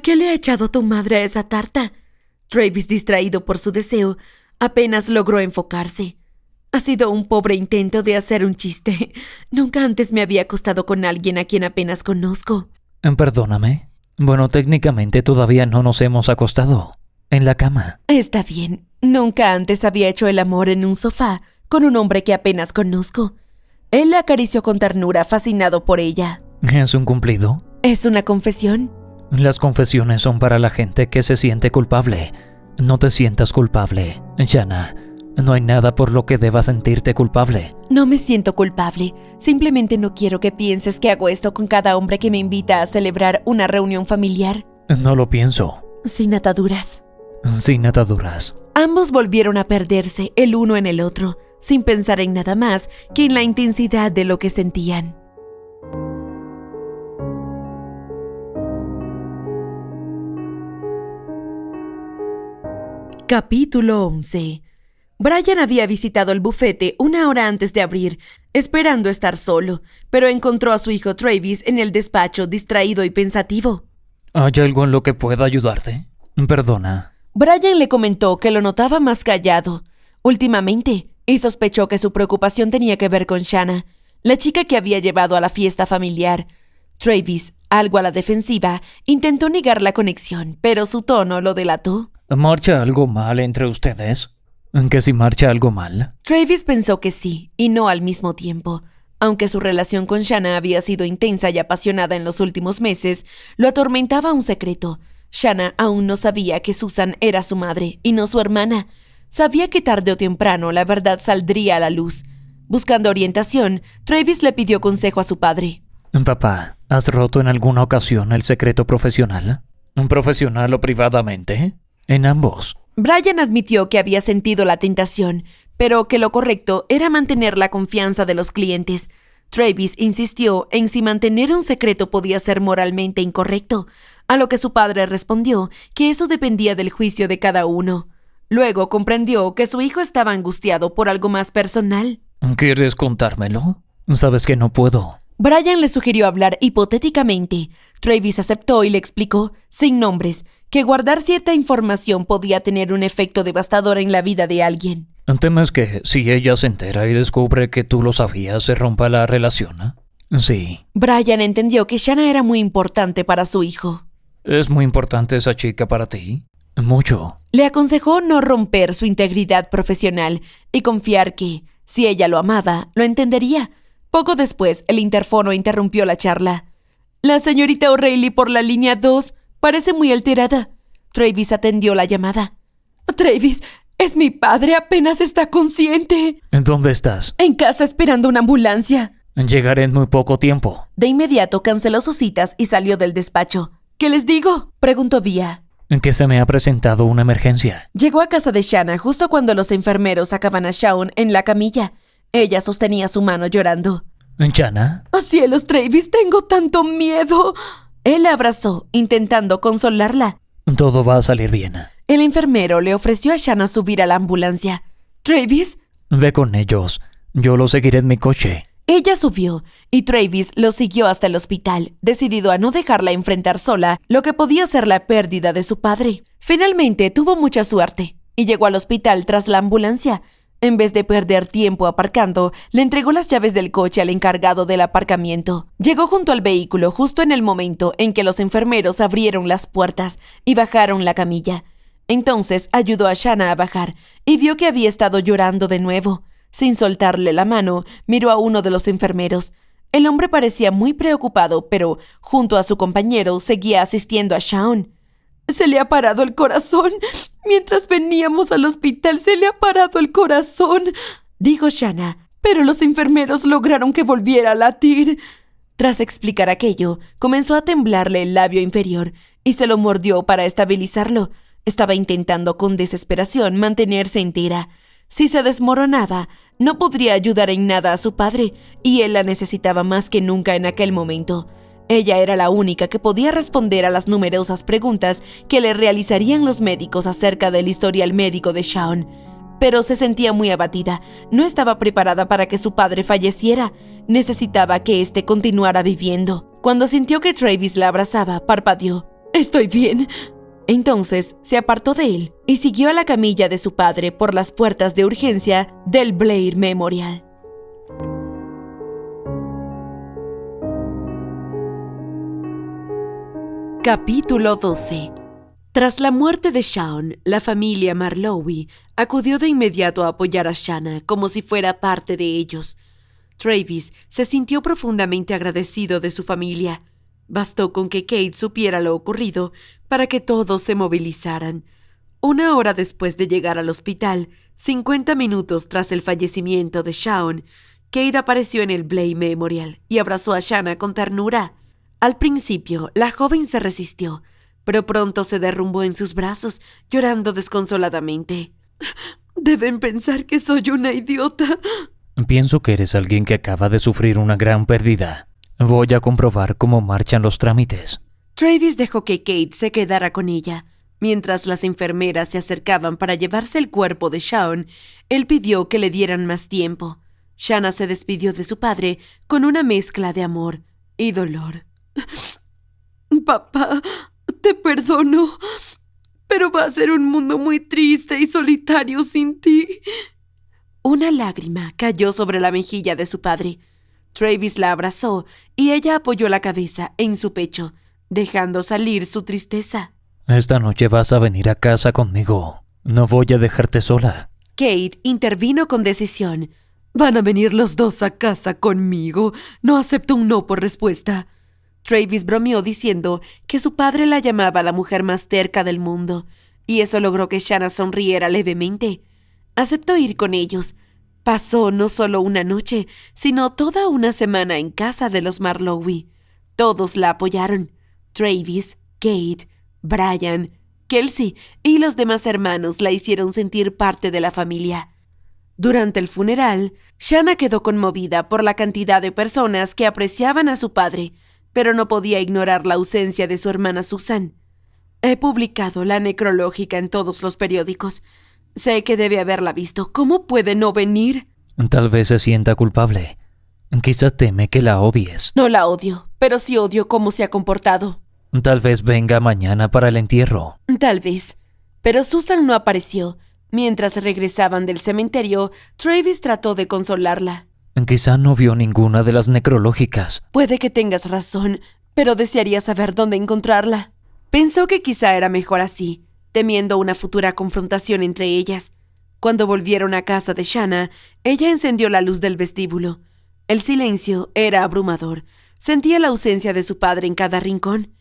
¿Qué le ha echado tu madre a esa tarta? Travis, distraído por su deseo, apenas logró enfocarse. Ha sido un pobre intento de hacer un chiste. Nunca antes me había acostado con alguien a quien apenas conozco. Perdóname. Bueno, técnicamente todavía no nos hemos acostado. En la cama. Está bien. Nunca antes había hecho el amor en un sofá con un hombre que apenas conozco. Él la acarició con ternura, fascinado por ella. ¿Es un cumplido? ¿Es una confesión? Las confesiones son para la gente que se siente culpable. No te sientas culpable, Shanna. No hay nada por lo que debas sentirte culpable. No me siento culpable. Simplemente no quiero que pienses que hago esto con cada hombre que me invita a celebrar una reunión familiar. No lo pienso. Sin ataduras. Sin ataduras. Ambos volvieron a perderse el uno en el otro, sin pensar en nada más que en la intensidad de lo que sentían. Capítulo 11. Brian había visitado el bufete una hora antes de abrir, esperando estar solo, pero encontró a su hijo Travis en el despacho, distraído y pensativo. ¿Hay algo en lo que pueda ayudarte? Perdona. Brian le comentó que lo notaba más callado últimamente y sospechó que su preocupación tenía que ver con Shanna, la chica que había llevado a la fiesta familiar. Travis, algo a la defensiva, intentó negar la conexión, pero su tono lo delató. ¿Marcha algo mal entre ustedes? ¿Que si marcha algo mal? Travis pensó que sí, y no al mismo tiempo. Aunque su relación con Shanna había sido intensa y apasionada en los últimos meses, lo atormentaba un secreto. Shanna aún no sabía que Susan era su madre y no su hermana. Sabía que tarde o temprano la verdad saldría a la luz. Buscando orientación, Travis le pidió consejo a su padre. Papá, ¿has roto en alguna ocasión el secreto profesional? ¿Profesional o privadamente? En ambos. Brian admitió que había sentido la tentación, pero que lo correcto era mantener la confianza de los clientes. Travis insistió en si mantener un secreto podía ser moralmente incorrecto, a lo que su padre respondió que eso dependía del juicio de cada uno. Luego comprendió que su hijo estaba angustiado por algo más personal. ¿Quieres contármelo? Sabes que no puedo. Brian le sugirió hablar hipotéticamente. Travis aceptó y le explicó, sin nombres, que guardar cierta información podía tener un efecto devastador en la vida de alguien. ¿Temes que si ella se entera y descubre que tú lo sabías, se rompa la relación? Sí. Brian entendió que Shanna era muy importante para su hijo. ¿Es muy importante esa chica para ti? Mucho. Le aconsejó no romper su integridad profesional y confiar que, si ella lo amaba, lo entendería. Poco después, el interfono interrumpió la charla. La señorita O'Reilly por la línea 2 parece muy alterada. Travis atendió la llamada. Travis, es mi padre, apenas está consciente. ¿Dónde estás? En casa esperando una ambulancia. Llegaré en muy poco tiempo. De inmediato canceló sus citas y salió del despacho. ¿Qué les digo?, preguntó Via. Que se me ha presentado una emergencia. Llegó a casa de Shanna justo cuando los enfermeros sacaban a Shaun en la camilla. Ella sostenía su mano llorando. ¿Shanna? ¡Oh, cielos, Travis! ¡Tengo tanto miedo! Él la abrazó, intentando consolarla. Todo va a salir bien. El enfermero le ofreció a Shanna subir a la ambulancia. ¿Travis? Ve con ellos. Yo lo seguiré en mi coche. Ella subió, y Travis lo siguió hasta el hospital, decidido a no dejarla enfrentar sola lo que podía ser la pérdida de su padre. Finalmente tuvo mucha suerte, y llegó al hospital tras la ambulancia. En vez de perder tiempo aparcando, le entregó las llaves del coche al encargado del aparcamiento. Llegó junto al vehículo justo en el momento en que los enfermeros abrieron las puertas y bajaron la camilla. Entonces ayudó a Shanna a bajar, y vio que había estado llorando de nuevo. Sin soltarle la mano, miró a uno de los enfermeros. El hombre parecía muy preocupado, pero, junto a su compañero, seguía asistiendo a Shaun. «Se le ha parado el corazón. Mientras veníamos al hospital, se le ha parado el corazón», dijo Shanna, pero los enfermeros lograron que volviera a latir. Tras explicar aquello, comenzó a temblarle el labio inferior y se lo mordió para estabilizarlo. Estaba intentando con desesperación mantenerse entera. Si se desmoronaba, no podría ayudar en nada a su padre, y él la necesitaba más que nunca en aquel momento. Ella era la única que podía responder a las numerosas preguntas que le realizarían los médicos acerca del historial médico de Shaun. Pero se sentía muy abatida. No estaba preparada para que su padre falleciera. Necesitaba que éste continuara viviendo. Cuando sintió que Travis la abrazaba, parpadeó. «Estoy bien». Entonces se apartó de él y siguió a la camilla de su padre por las puertas de urgencia del Blair Memorial. Capítulo 12. Tras la muerte de Shaun, la familia Marlowe acudió de inmediato a apoyar a Shanna como si fuera parte de ellos. Travis se sintió profundamente agradecido de su familia. Bastó con que Kate supiera lo ocurrido para que todos se movilizaran. Una hora después de llegar al hospital, 50 minutos tras el fallecimiento de Shaun, Kate apareció en el Blair Memorial y abrazó a Shanna con ternura. Al principio, la joven se resistió, pero pronto se derrumbó en sus brazos, llorando desconsoladamente. «Deben pensar que soy una idiota». Pienso que eres alguien que acaba de sufrir una gran pérdida. Voy a comprobar cómo marchan los trámites. Travis dejó que Kate se quedara con ella. Mientras las enfermeras se acercaban para llevarse el cuerpo de Shaun, él pidió que le dieran más tiempo. Shanna se despidió de su padre con una mezcla de amor y dolor. «Papá, te perdono, pero va a ser un mundo muy triste y solitario sin ti». Una lágrima cayó sobre la mejilla de su padre. Travis la abrazó y ella apoyó la cabeza en su pecho, dejando salir su tristeza. Esta noche vas a venir a casa conmigo. No voy a dejarte sola. Kate intervino con decisión. «Van a venir los dos a casa conmigo. No acepto un no por respuesta». Travis bromeó diciendo que su padre la llamaba la mujer más terca del mundo, y eso logró que Shanna sonriera levemente. Aceptó ir con ellos. Pasó no solo una noche, sino toda una semana en casa de los Marlowe. Todos la apoyaron. Travis, Kate, Brian, Kelsey y los demás hermanos la hicieron sentir parte de la familia. Durante el funeral, Shanna quedó conmovida por la cantidad de personas que apreciaban a su padre, pero no podía ignorar la ausencia de su hermana Susan. «He publicado la necrológica en todos los periódicos. Sé que debe haberla visto. ¿Cómo puede no venir?». Tal vez se sienta culpable. Quizá teme que la odies. No la odio, pero sí odio cómo se ha comportado. Tal vez venga mañana para el entierro. Tal vez. Pero Susan no apareció. Mientras regresaban del cementerio, Travis trató de consolarla. Quizá no vio ninguna de las necrológicas. Puede que tengas razón, pero desearía saber dónde encontrarla. Pensó que quizá era mejor así, temiendo una futura confrontación entre ellas. Cuando volvieron a casa de Shanna, ella encendió la luz del vestíbulo. El silencio era abrumador. Sentía la ausencia de su padre en cada rincón.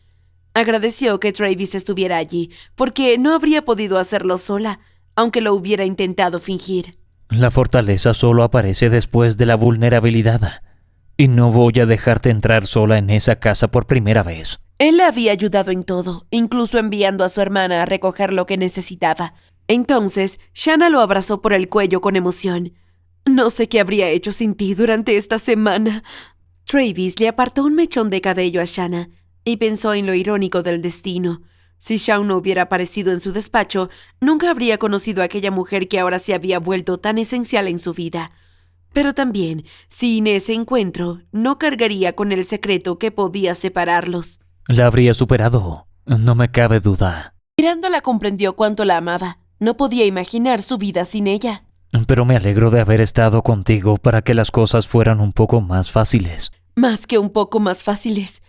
Agradeció que Travis estuviera allí, porque no habría podido hacerlo sola, aunque lo hubiera intentado fingir. La fortaleza solo aparece después de la vulnerabilidad. Y no voy a dejarte entrar sola en esa casa por primera vez. Él la había ayudado en todo, incluso enviando a su hermana a recoger lo que necesitaba. Entonces, Shanna lo abrazó por el cuello con emoción. No sé qué habría hecho sin ti durante esta semana. Travis le apartó un mechón de cabello a Shanna y pensó en lo irónico del destino. Si Shawn no hubiera aparecido en su despacho, nunca habría conocido a aquella mujer que ahora se había vuelto tan esencial en su vida. Pero también, sin ese encuentro, no cargaría con el secreto que podía separarlos. La habría superado, no me cabe duda. Mirándola comprendió cuánto la amaba. No podía imaginar su vida sin ella. Pero me alegro de haber estado contigo para que las cosas fueran un poco más fáciles. Más que un poco más fáciles.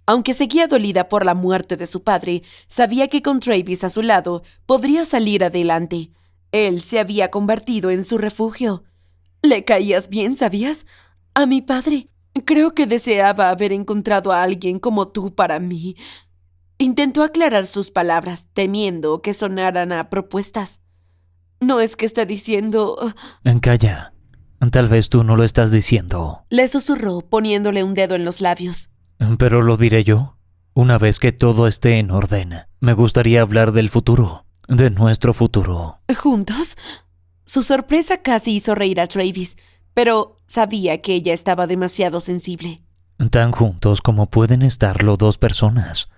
Aunque seguía dolida por la muerte de su padre, sabía que con Travis a su lado podría salir adelante. Él se había convertido en su refugio. Le caías bien, ¿sabías? A mi padre. Creo que deseaba haber encontrado a alguien como tú para mí. Intentó aclarar sus palabras, temiendo que sonaran a propuestas. No es que esté diciendo... Calla. Tal vez tú no lo estás diciendo. Le susurró, poniéndole un dedo en los labios. Pero lo diré yo. Una vez que todo esté en orden, me gustaría hablar del futuro, de nuestro futuro. ¿Juntos? Su sorpresa casi hizo reír a Travis, pero sabía que ella estaba demasiado sensible. Tan juntos como pueden estarlo dos personas.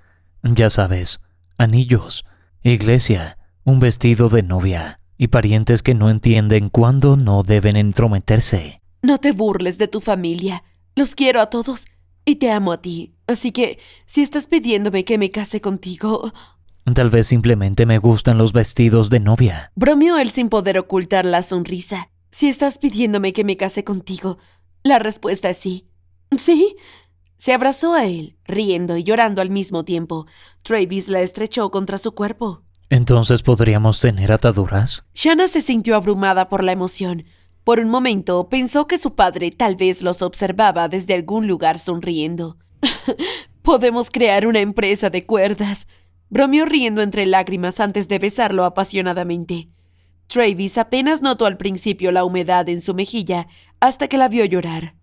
Ya sabes, anillos, iglesia, un vestido de novia y parientes que no entienden cuándo no deben entrometerse. No te burles de tu familia. Los quiero a todos y te amo a ti. Así que, si estás pidiéndome que me case contigo... Tal vez simplemente me gustan los vestidos de novia. Bromeó él sin poder ocultar la sonrisa. Si estás pidiéndome que me case contigo, la respuesta es sí. ¿Sí? Se abrazó a él, riendo y llorando al mismo tiempo. Travis la estrechó contra su cuerpo. ¿Entonces podríamos tener ataduras? Shanna se sintió abrumada por la emoción. Por un momento pensó que su padre tal vez los observaba desde algún lugar sonriendo. Podemos crear una empresa de cuerdas. Bromeó riendo entre lágrimas antes de besarlo apasionadamente. Travis apenas notó al principio la humedad en su mejilla hasta que la vio llorar.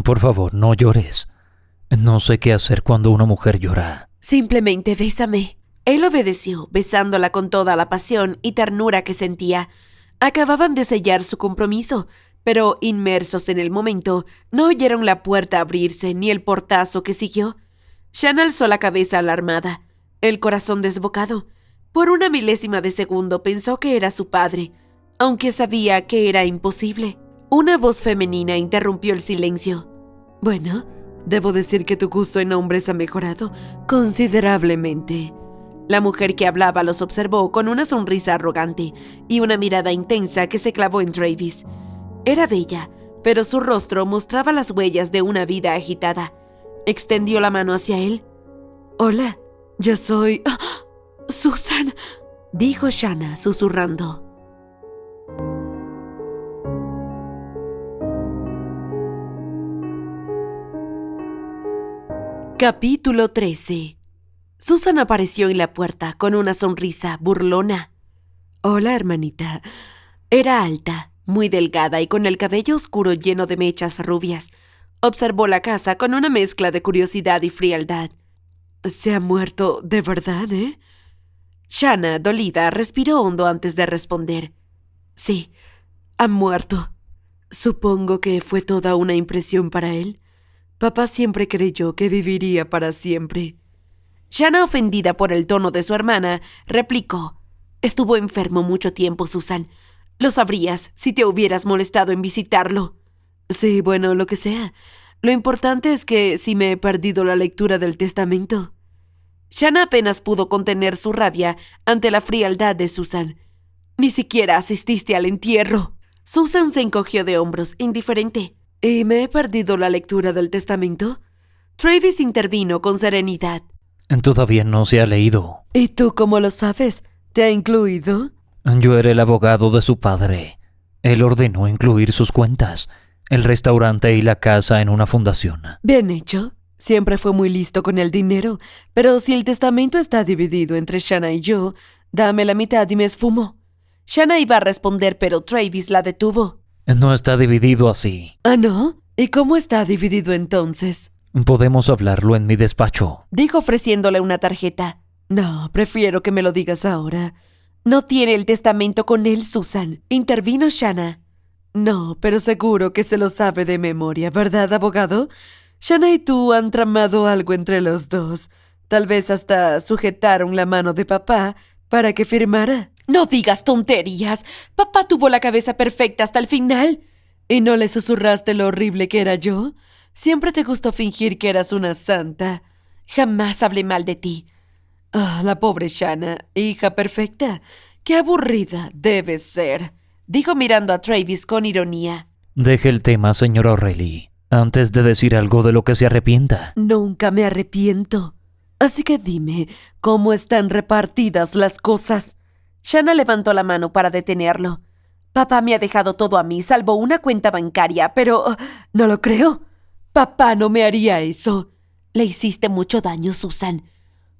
Por favor, no llores. No sé qué hacer cuando una mujer llora. Simplemente bésame. Él obedeció, besándola con toda la pasión y ternura que sentía. Acababan de sellar su compromiso, pero inmersos en el momento, no oyeron la puerta abrirse ni el portazo que siguió. Shanna alzó la cabeza alarmada, el corazón desbocado. Por una milésima de segundo pensó que era su padre, aunque sabía que era imposible. Una voz femenina interrumpió el silencio. Bueno, debo decir que tu gusto en hombres ha mejorado considerablemente. La mujer que hablaba los observó con una sonrisa arrogante y una mirada intensa que se clavó en Travis. Era bella, pero su rostro mostraba las huellas de una vida agitada. Extendió la mano hacia él. «Hola, yo soy... Susan», dijo Shanna susurrando. Capítulo 13. Susan apareció en la puerta con una sonrisa burlona. «Hola, hermanita». Era alta, muy delgada y con el cabello oscuro lleno de mechas rubias. Observó la casa con una mezcla de curiosidad y frialdad. «Se ha muerto de verdad, ¿eh?» Shanna, dolida, respiró hondo antes de responder. «Sí, ha muerto. Supongo que fue toda una impresión para él. Papá siempre creyó que viviría para siempre». Shanna, ofendida por el tono de su hermana, replicó. «Estuvo enfermo mucho tiempo, Susan. Lo sabrías si te hubieras molestado en visitarlo. Sí, bueno, lo que sea. Lo importante es que si me he perdido la lectura del testamento. Shanna apenas pudo contener su rabia ante la frialdad de Susan. Ni siquiera asististe al entierro. Susan se encogió de hombros, indiferente. ¿Y me he perdido la lectura del testamento? Travis intervino con serenidad. Todavía no se ha leído. ¿Y tú cómo lo sabes? ¿Te ha incluido? Yo era el abogado de su padre. Él ordenó incluir sus cuentas, el restaurante y la casa en una fundación. Bien hecho. Siempre fue muy listo con el dinero, pero si el testamento está dividido entre Shanna y yo, dame la mitad y me esfumo. Shanna iba a responder, pero Travis la detuvo. No está dividido así. ¿Ah, no? ¿Y cómo está dividido entonces? Podemos hablarlo en mi despacho, dijo ofreciéndole una tarjeta. No, prefiero que me lo digas ahora. No tiene el testamento con él, Susan, intervino Shanna. No, pero seguro que se lo sabe de memoria, ¿verdad, abogado? Shanna y tú han tramado algo entre los dos. Tal vez hasta sujetaron la mano de papá para que firmara. No digas tonterías. Papá tuvo la cabeza perfecta hasta el final. ¿Y no le susurraste lo horrible que era yo? Siempre te gustó fingir que eras una santa. Jamás hablé mal de ti. Ah, la pobre Shanna, hija perfecta. Qué aburrida debe ser, dijo mirando a Travis con ironía. Deje el tema, señor O'Reilly, antes de decir algo de lo que se arrepienta. Nunca me arrepiento. Así que dime, ¿cómo están repartidas las cosas? Shanna levantó la mano para detenerlo. Papá me ha dejado todo a mí, salvo una cuenta bancaria, pero no lo creo. Papá no me haría eso. Le hiciste mucho daño, Susan.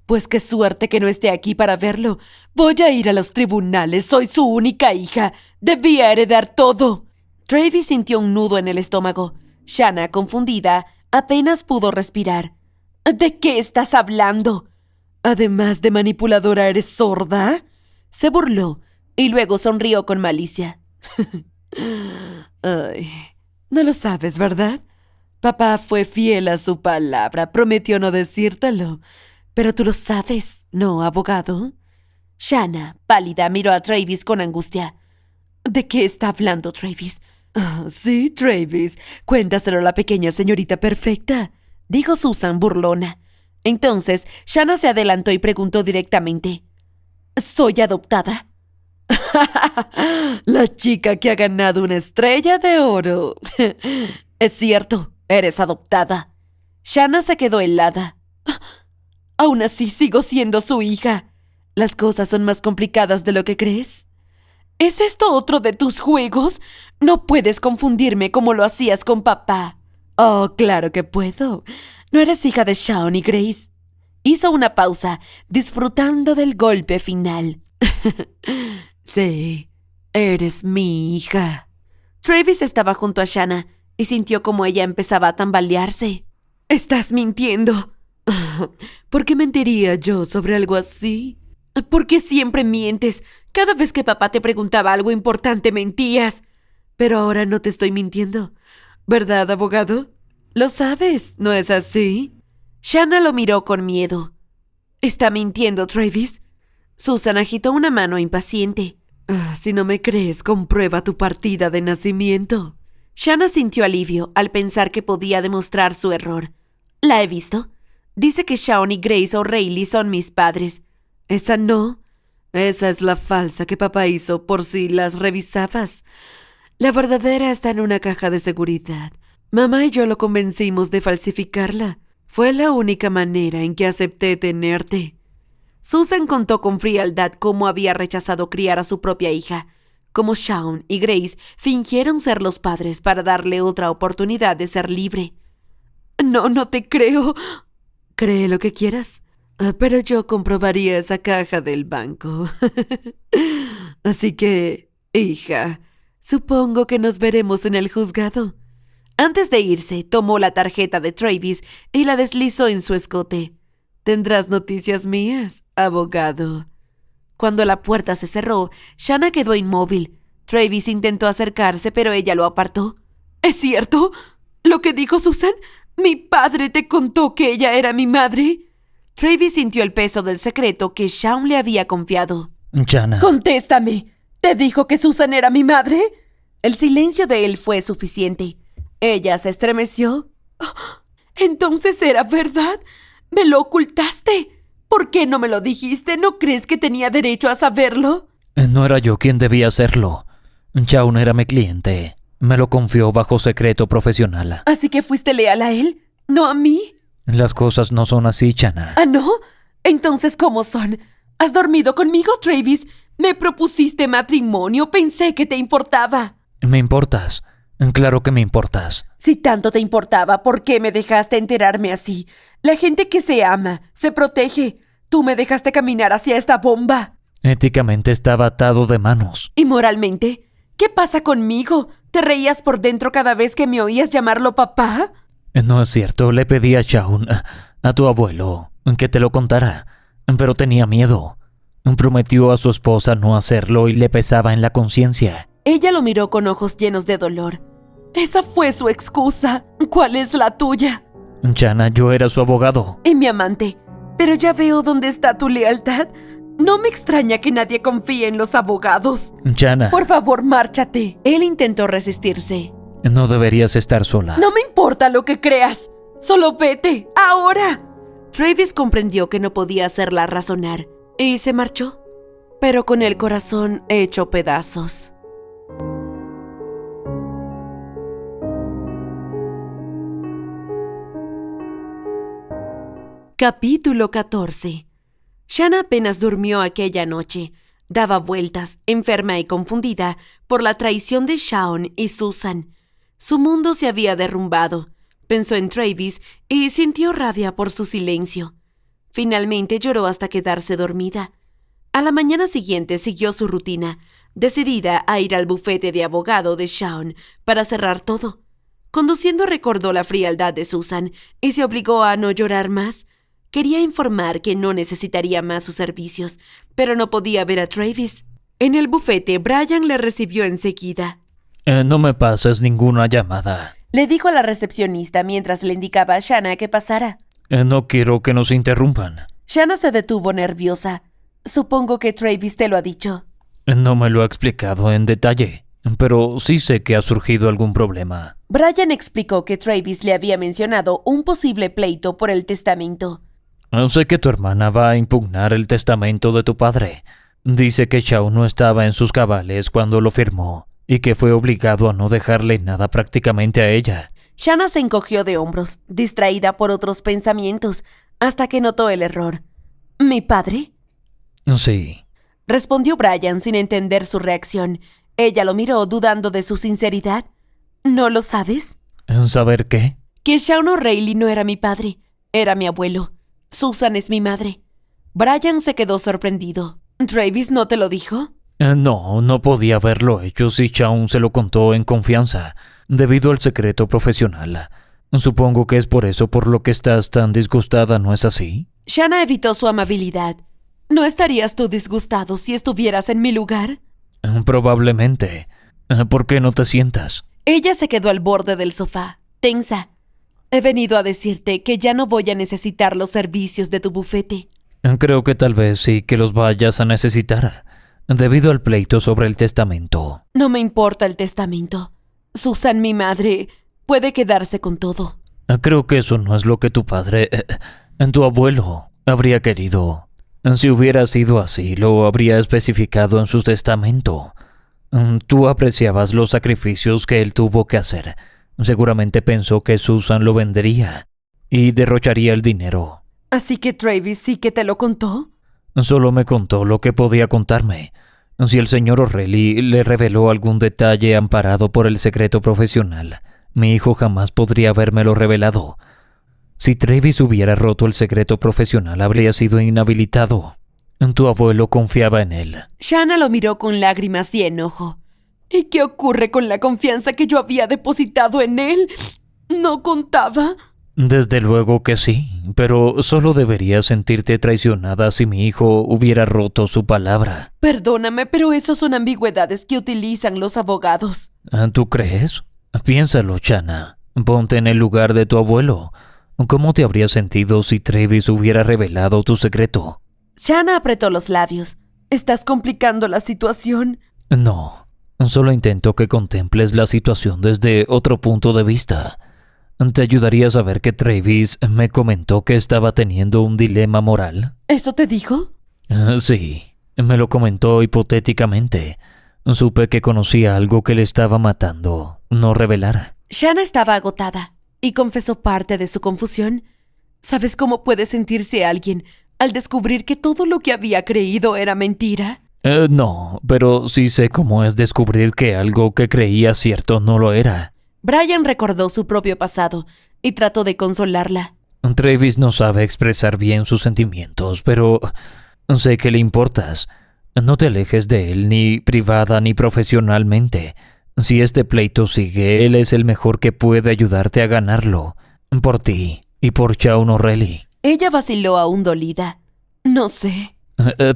Pues qué suerte que no esté aquí para verlo. Voy a ir a los tribunales, soy su única hija. Debía heredar todo. Travis sintió un nudo en el estómago. Shanna, confundida, apenas pudo respirar. ¿De qué estás hablando? Además de manipuladora, ¿eres sorda? Se burló y luego sonrió con malicia. Ay, no lo sabes, ¿verdad? Papá fue fiel a su palabra, prometió no decírtelo. Pero tú lo sabes, ¿no, abogado? Shanna, pálida, miró a Travis con angustia. ¿De qué está hablando Travis? Sí, Travis, cuéntaselo a la pequeña señorita perfecta, dijo Susan burlona. Entonces, Shanna se adelantó y preguntó directamente. ¿Soy adoptada? La chica que ha ganado una estrella de oro. Es cierto, eres adoptada. Shanna se quedó helada. Aún así sigo siendo su hija. Las cosas son más complicadas de lo que crees. ¿Es esto otro de tus juegos? No puedes confundirme como lo hacías con papá. Oh, claro que puedo. No eres hija de Shaun y Grace. Hizo una pausa, disfrutando del golpe final. Sí, eres mi hija. Travis estaba junto a Shanna y sintió como ella empezaba a tambalearse. Estás mintiendo. ¿Por qué mentiría yo sobre algo así? ¿Por qué siempre mientes? Cada vez que papá te preguntaba algo importante mentías. Pero ahora no te estoy mintiendo. ¿Verdad, abogado? Lo sabes, ¿no es así? Shanna lo miró con miedo. ¿Está mintiendo, Travis? Susan agitó una mano impaciente. Si no me crees, comprueba tu partida de nacimiento. Shanna sintió alivio al pensar que podía demostrar su error. La he visto. Dice que Shaun y Grace O'Reilly son mis padres. Esa no. Esa es la falsa que papá hizo por si las revisabas. La verdadera está en una caja de seguridad. Mamá y yo lo convencimos de falsificarla. Fue la única manera en que acepté tenerte. Susan contó con frialdad cómo había rechazado criar a su propia hija, cómo Shaun y Grace fingieron ser los padres para darle otra oportunidad de ser libre. No te creo. Cree lo que quieras, pero yo comprobaría esa caja del banco. Así que, hija, supongo que nos veremos en el juzgado. Antes de irse, tomó la tarjeta de Travis y la deslizó en su escote. Tendrás noticias mías, abogado. Cuando la puerta se cerró, Shanna quedó inmóvil. Travis intentó acercarse, pero ella lo apartó. ¿Es cierto? ¿Lo que dijo Susan? ¿Mi padre te contó que ella era mi madre? Travis sintió el peso del secreto que Shaun le había confiado. Shanna. ¡Contéstame! ¿Te dijo que Susan era mi madre? El silencio de él fue suficiente. Ella se estremeció. Oh, entonces era verdad. ¿Me lo ocultaste? ¿Por qué no me lo dijiste? ¿No crees que tenía derecho a saberlo? No era yo quien debía hacerlo. Shaun era mi cliente. Me lo confió bajo secreto profesional. ¿Así que fuiste leal a él? ¿No a mí? Las cosas no son así, Shanna. ¿Ah, no? Entonces, ¿cómo son? ¿Has dormido conmigo, Travis? Me propusiste matrimonio. Pensé que te importaba. ¿Me importas? Claro que me importas. Si tanto te importaba, ¿por qué me dejaste enterarme así? La gente que se ama, se protege. Tú me dejaste caminar hacia esta bomba. Éticamente estaba atado de manos. ¿Y moralmente? ¿Qué pasa conmigo? ¿Te reías por dentro cada vez que me oías llamarlo papá? No es cierto, le pedí a Shaun, a tu abuelo, que te lo contara, pero tenía miedo. Prometió a su esposa no hacerlo y le pesaba en la conciencia. Ella lo miró con ojos llenos de dolor. Esa fue su excusa. ¿Cuál es la tuya? Shanna, yo era su abogado. Y mi amante. Pero ya veo dónde está tu lealtad. No me extraña que nadie confíe en los abogados. Shanna. Por favor, márchate. Él intentó resistirse. No deberías estar sola. No me importa lo que creas. Solo vete, ahora. Travis comprendió que no podía hacerla razonar y se marchó, pero con el corazón hecho pedazos. Capítulo 14. Shanna apenas durmió aquella noche. Daba vueltas, enferma y confundida por la traición de Shaun y Susan. Su mundo se había derrumbado. Pensó en Travis y sintió rabia por su silencio. Finalmente lloró hasta quedarse dormida. A la mañana siguiente siguió su rutina, decidida a ir al bufete de abogado de Shaun para cerrar todo. Conduciendo recordó la frialdad de Susan y se obligó a no llorar más. Quería informar que no necesitaría más sus servicios, pero no podía ver a Travis. En el bufete, Brian le recibió enseguida. No me pases ninguna llamada, le dijo a la recepcionista mientras le indicaba a Shanna que pasara. No quiero que nos interrumpan. Shanna se detuvo nerviosa. Supongo que Travis te lo ha dicho. No me lo ha explicado en detalle, pero sí sé que ha surgido algún problema. Brian explicó que Travis le había mencionado un posible pleito por el testamento. Sé que tu hermana va a impugnar el testamento de tu padre. Dice que Shaun no estaba en sus cabales cuando lo firmó y que fue obligado a no dejarle nada prácticamente a ella. Shanna se encogió de hombros, distraída por otros pensamientos, hasta que notó el error. ¿Mi padre? Sí, respondió Brian sin entender su reacción. Ella lo miró dudando de su sinceridad. ¿No lo sabes? ¿Saber qué? Que Shaun O'Reilly no era mi padre, era mi abuelo. Susan es mi madre. Brian se quedó sorprendido. ¿Travis no te lo dijo? No podía haberlo hecho si Shaun se lo contó en confianza, debido al secreto profesional. Supongo que es por eso por lo que estás tan disgustada, ¿no es así? Shanna evitó su amabilidad. ¿No estarías tú disgustado si estuvieras en mi lugar? Probablemente. ¿Por qué no te sientas? Ella se quedó al borde del sofá, tensa. He venido a decirte que ya no voy a necesitar los servicios de tu bufete. Creo que tal vez sí que los vayas a necesitar, debido al pleito sobre el testamento. No me importa el testamento. Susan, mi madre, puede quedarse con todo. Creo que eso no es lo que tu padre, tu abuelo, habría querido. Si hubiera sido así, lo habría especificado en su testamento. Tú apreciabas los sacrificios que él tuvo que hacer. Seguramente pensó que Susan lo vendería y derrocharía el dinero. ¿Así que Travis sí que te lo contó? Solo me contó lo que podía contarme. Si el señor O'Reilly le reveló algún detalle amparado por el secreto profesional, mi hijo jamás podría habérmelo revelado. Si Travis hubiera roto el secreto profesional, habría sido inhabilitado. Tu abuelo confiaba en él. Shanna lo miró con lágrimas y enojo. ¿Y qué ocurre con la confianza que yo había depositado en él? ¿No contaba? Desde luego que sí, pero solo deberías sentirte traicionada si mi hijo hubiera roto su palabra. Perdóname, pero esas son ambigüedades que utilizan los abogados. ¿Tú crees? Piénsalo, Shanna. Ponte en el lugar de tu abuelo. ¿Cómo te habrías sentido si Travis hubiera revelado tu secreto? Shanna apretó los labios. Estás complicando la situación. No, solo intento que contemples la situación desde otro punto de vista. ¿Te ayudaría a saber que Travis me comentó que estaba teniendo un dilema moral? ¿Eso te dijo? Sí, me lo comentó hipotéticamente. Supe que conocía algo que le estaba matando, no revelar. Shanna estaba agotada y confesó parte de su confusión. ¿Sabes cómo puede sentirse alguien al descubrir que todo lo que había creído era mentira? No, pero sí sé cómo es descubrir que algo que creía cierto no lo era. Brian recordó su propio pasado y trató de consolarla. Travis no sabe expresar bien sus sentimientos, pero sé que le importas. No te alejes de él ni privada ni profesionalmente. Si este pleito sigue, él es el mejor que puede ayudarte a ganarlo. Por ti y por Shaun O'Reilly. Ella vaciló aún dolida. No sé.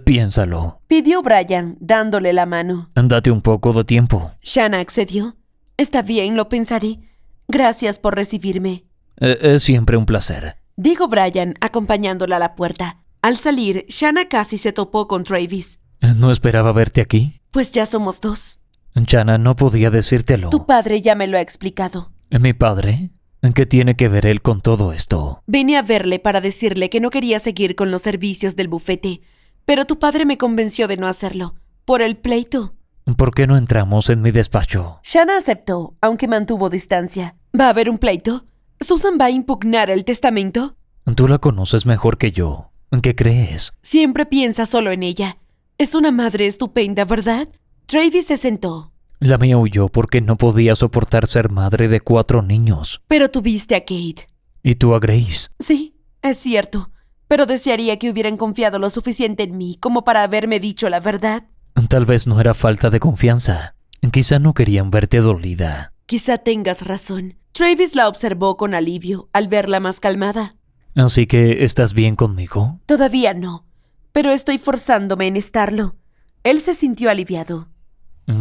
Piénsalo. Pidió Brian, dándole la mano. Date un poco de tiempo. Shanna accedió. Está bien, lo pensaré. Gracias por recibirme. Es siempre un placer. Dijo Brian, acompañándola a la puerta. Al salir, Shanna casi se topó con Travis. No esperaba verte aquí. Pues ya somos dos. Shanna, no podía decírtelo. Tu padre ya me lo ha explicado. ¿Mi padre? ¿Qué tiene que ver él con todo esto? Vine a verle para decirle que no quería seguir con los servicios del bufete, pero tu padre me convenció de no hacerlo, por el pleito. ¿Por qué no entramos en mi despacho? Shanna aceptó, aunque mantuvo distancia. ¿Va a haber un pleito? ¿Susan va a impugnar el testamento? Tú la conoces mejor que yo. ¿Qué crees? Siempre piensa solo en ella. Es una madre estupenda, ¿verdad? Travis se sentó. La mía huyó porque no podía soportar ser madre de 4 niños. Pero tuviste a Kate. ¿Y tú a Grace? Sí, es cierto. Pero desearía que hubieran confiado lo suficiente en mí como para haberme dicho la verdad. Tal vez no era falta de confianza. Quizá no querían verte dolida. Quizá tengas razón. Travis la observó con alivio al verla más calmada. ¿Así que estás bien conmigo? Todavía no, pero estoy forzándome en estarlo. Él se sintió aliviado.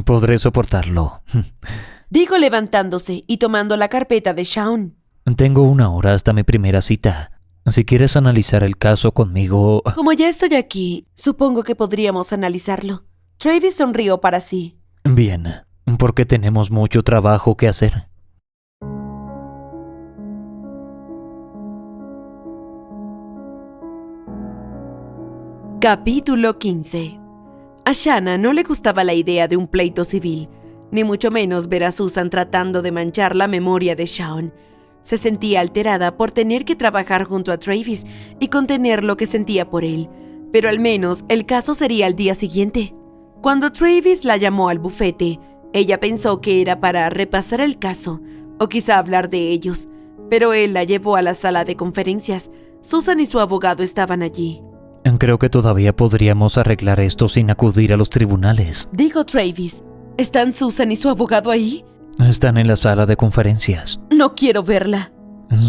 Podré soportarlo. Dijo levantándose y tomando la carpeta de Shaun. Tengo 1 hora hasta mi primera cita. Si quieres analizar el caso conmigo... Como ya estoy aquí, supongo que podríamos analizarlo. Travis sonrió para sí. Bien, porque tenemos mucho trabajo que hacer. Capítulo 15. A Shanna no le gustaba la idea de un pleito civil, ni mucho menos ver a Susan tratando de manchar la memoria de Shaun. Se sentía alterada por tener que trabajar junto a Travis y contener lo que sentía por él, pero al menos el caso sería al día siguiente. Cuando Travis la llamó al bufete, ella pensó que era para repasar el caso o quizá hablar de ellos, pero él la llevó a la sala de conferencias. Susan y su abogado estaban allí. Creo que todavía podríamos arreglar esto sin acudir a los tribunales. Dijo Travis. ¿Están Susan y su abogado ahí? Están en la sala de conferencias. No quiero verla.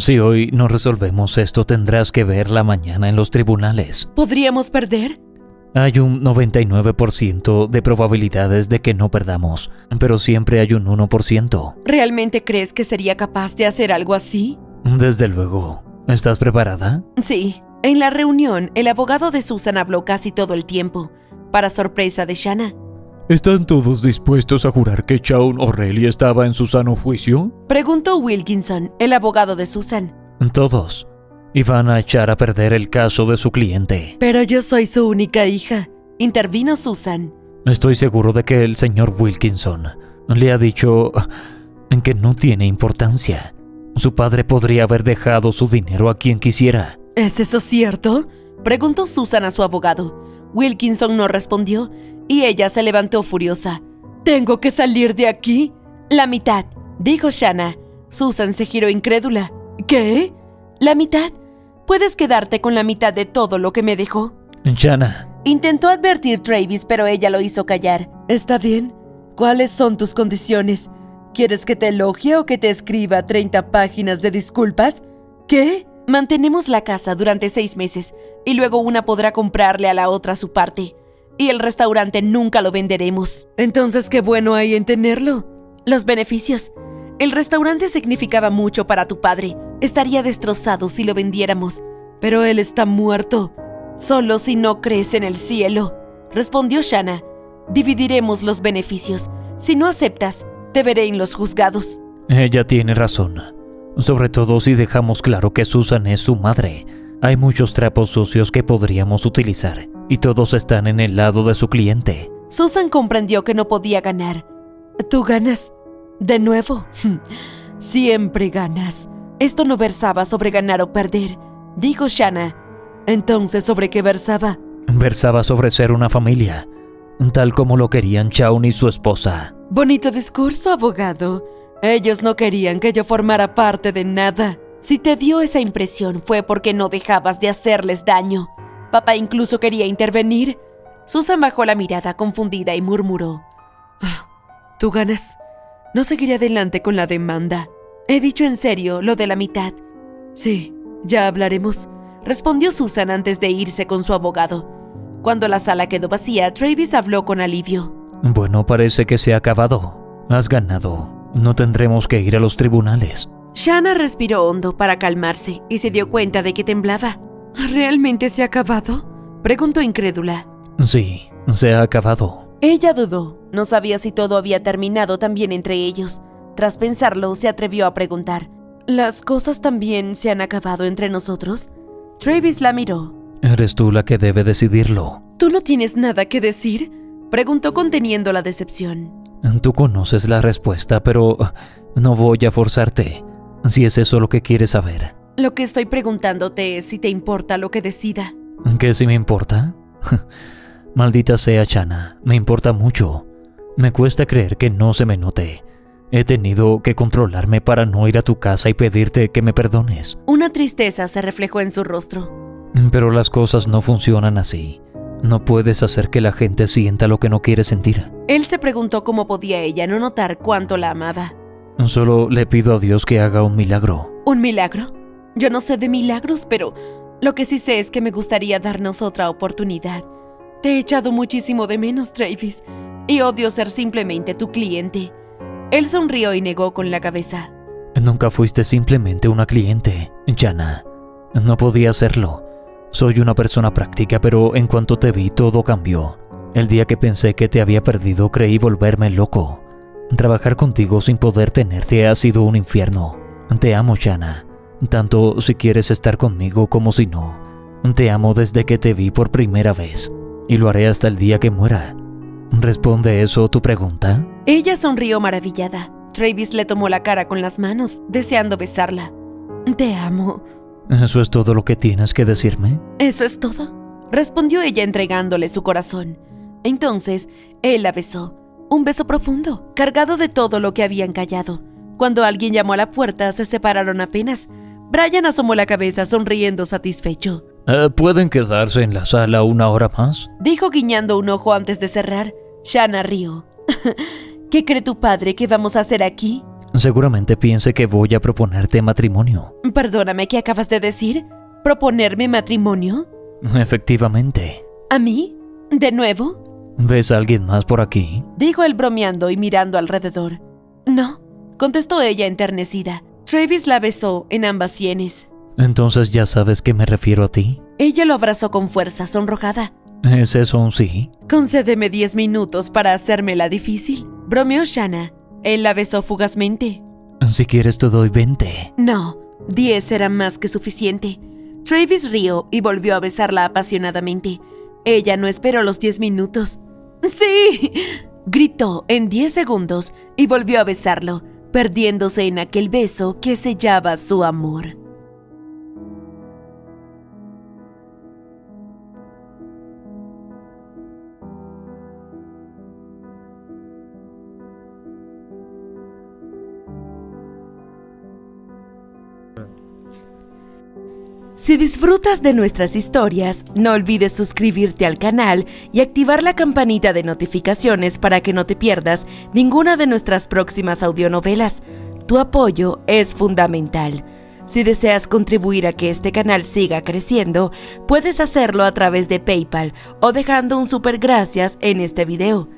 Si hoy no resolvemos esto, tendrás que verla mañana en los tribunales. ¿Podríamos perder? Hay un 99% de probabilidades de que no perdamos, pero siempre hay un 1%. ¿Realmente crees que sería capaz de hacer algo así? Desde luego. ¿Estás preparada? Sí. En la reunión, el abogado de Susan habló casi todo el tiempo, para sorpresa de Shanna. ¿Están todos dispuestos a jurar que Shaun O'Reilly estaba en su sano juicio? Preguntó Wilkinson, el abogado de Susan. Todos. Y van a echar a perder el caso de su cliente. Pero yo soy su única hija, intervino Susan. Estoy seguro de que el señor Wilkinson le ha dicho que no tiene importancia. Su padre podría haber dejado su dinero a quien quisiera. ¿Es eso cierto?, preguntó Susan a su abogado. Wilkinson no respondió y ella se levantó furiosa. ¿Tengo que salir de aquí? La mitad, dijo Shanna. Susan se giró incrédula. ¿Qué? ¿La mitad? Puedes quedarte con la mitad de todo lo que me dejó. Shanna. Intentó advertir Travis, pero ella lo hizo callar. Está bien. ¿Cuáles son tus condiciones? ¿Quieres que te elogie o que te escriba 30 páginas de disculpas? ¿Qué? Mantenemos la casa durante 6 meses y luego una podrá comprarle a la otra su parte. Y el restaurante nunca lo venderemos. Entonces, ¿qué bueno hay en tenerlo? Los beneficios. El restaurante significaba mucho para tu padre. Estaría destrozado si lo vendiéramos. Pero él está muerto. Solo si no crees en el cielo, respondió Shanna. Dividiremos los beneficios. Si no aceptas, te veré en los juzgados. Ella tiene razón. Sobre todo si dejamos claro que Susan es su madre. Hay muchos trapos sucios que podríamos utilizar, y todos están en el lado de su cliente. Susan comprendió que no podía ganar. ¿Tú ganas? ¿De nuevo? Siempre ganas. Esto no versaba sobre ganar o perder, dijo Shanna. Entonces, ¿sobre qué versaba? Versaba sobre ser una familia, tal como lo querían Shaun y su esposa. Bonito discurso, abogado. Ellos no querían que yo formara parte de nada. Si te dio esa impresión fue porque no dejabas de hacerles daño. Papá incluso quería intervenir. Susan bajó la mirada confundida y murmuró: Tú ganas. No seguiré adelante con la demanda. He dicho en serio lo de la mitad. Sí, ya hablaremos, respondió Susan antes de irse con su abogado. Cuando la sala quedó vacía, Travis habló con alivio. Bueno, parece que se ha acabado. Has ganado. No tendremos que ir a los tribunales. Shanna respiró hondo para calmarse y se dio cuenta de que temblaba. ¿Realmente se ha acabado?, preguntó incrédula. Sí, se ha acabado. Ella dudó. No sabía si todo había terminado también entre ellos. Tras pensarlo, se atrevió a preguntar: ¿Las cosas también se han acabado entre nosotros? Travis la miró. Eres tú la que debe decidirlo. ¿Tú no tienes nada que decir?, preguntó conteniendo la decepción. Tú conoces la respuesta, pero no voy a forzarte, si es eso lo que quieres saber. Lo que estoy preguntándote es si te importa lo que decida. ¿Qué si me importa? Maldita sea, Shanna, me importa mucho. Me cuesta creer que no se me note. He tenido que controlarme para no ir a tu casa y pedirte que me perdones. Una tristeza se reflejó en su rostro. Pero las cosas no funcionan así. No puedes hacer que la gente sienta lo que no quiere sentir. Él se preguntó cómo podía ella no notar cuánto la amaba. Solo le pido a Dios que haga un milagro. ¿Un milagro? Yo no sé de milagros, pero lo que sí sé es que me gustaría darnos otra oportunidad. Te he echado muchísimo de menos, Travis, y odio ser simplemente tu cliente. Él sonrió y negó con la cabeza. Nunca fuiste simplemente una cliente, Shanna. No podía serlo. Soy una persona práctica, pero en cuanto te vi todo cambió. El día que pensé que te había perdido, creí volverme loco. Trabajar contigo sin poder tenerte ha sido un infierno. Te amo, Shanna. Tanto si quieres estar conmigo como si no. Te amo desde que te vi por primera vez. Y lo haré hasta el día que muera. ¿Responde eso tu pregunta? Ella sonrió maravillada. Travis le tomó la cara con las manos, deseando besarla. Te amo. ¿Eso es todo lo que tienes que decirme? Eso es todo, respondió ella entregándole su corazón. Entonces, él la besó. Un beso profundo, cargado de todo lo que habían callado. Cuando alguien llamó a la puerta, se separaron apenas. Brian asomó la cabeza sonriendo satisfecho. ¿Pueden quedarse en la sala una hora más?, dijo guiñando un ojo antes de cerrar. Shanna rió. ¿Qué cree tu padre que vamos a hacer aquí? Seguramente piense que voy a proponerte matrimonio. Perdóname, ¿qué acabas de decir? ¿Proponerme matrimonio? Efectivamente. ¿A mí? ¿De nuevo? ¿Ves a alguien más por aquí?, dijo él bromeando y mirando alrededor. No, contestó ella enternecida. Travis la besó en ambas sienes. Entonces ya sabes que me refiero a ti. Ella lo abrazó con fuerza, sonrojada. ¿Es eso un sí? Concédeme 10 minutos para hacérmela difícil, bromeó Shanna. Él la besó fugazmente. Si quieres te doy 20. No, 10 será más que suficiente. Travis rió y volvió a besarla apasionadamente. Ella no esperó los 10 minutos. ¡Sí!, gritó en 10 segundos y volvió a besarlo, perdiéndose en aquel beso que sellaba su amor. Si disfrutas de nuestras historias, no olvides suscribirte al canal y activar la campanita de notificaciones para que no te pierdas ninguna de nuestras próximas audionovelas. Tu apoyo es fundamental. Si deseas contribuir a que este canal siga creciendo, puedes hacerlo a través de PayPal o dejando un super gracias en este video.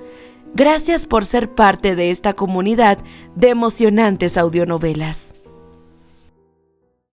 Gracias por ser parte de esta comunidad de emocionantes audionovelas.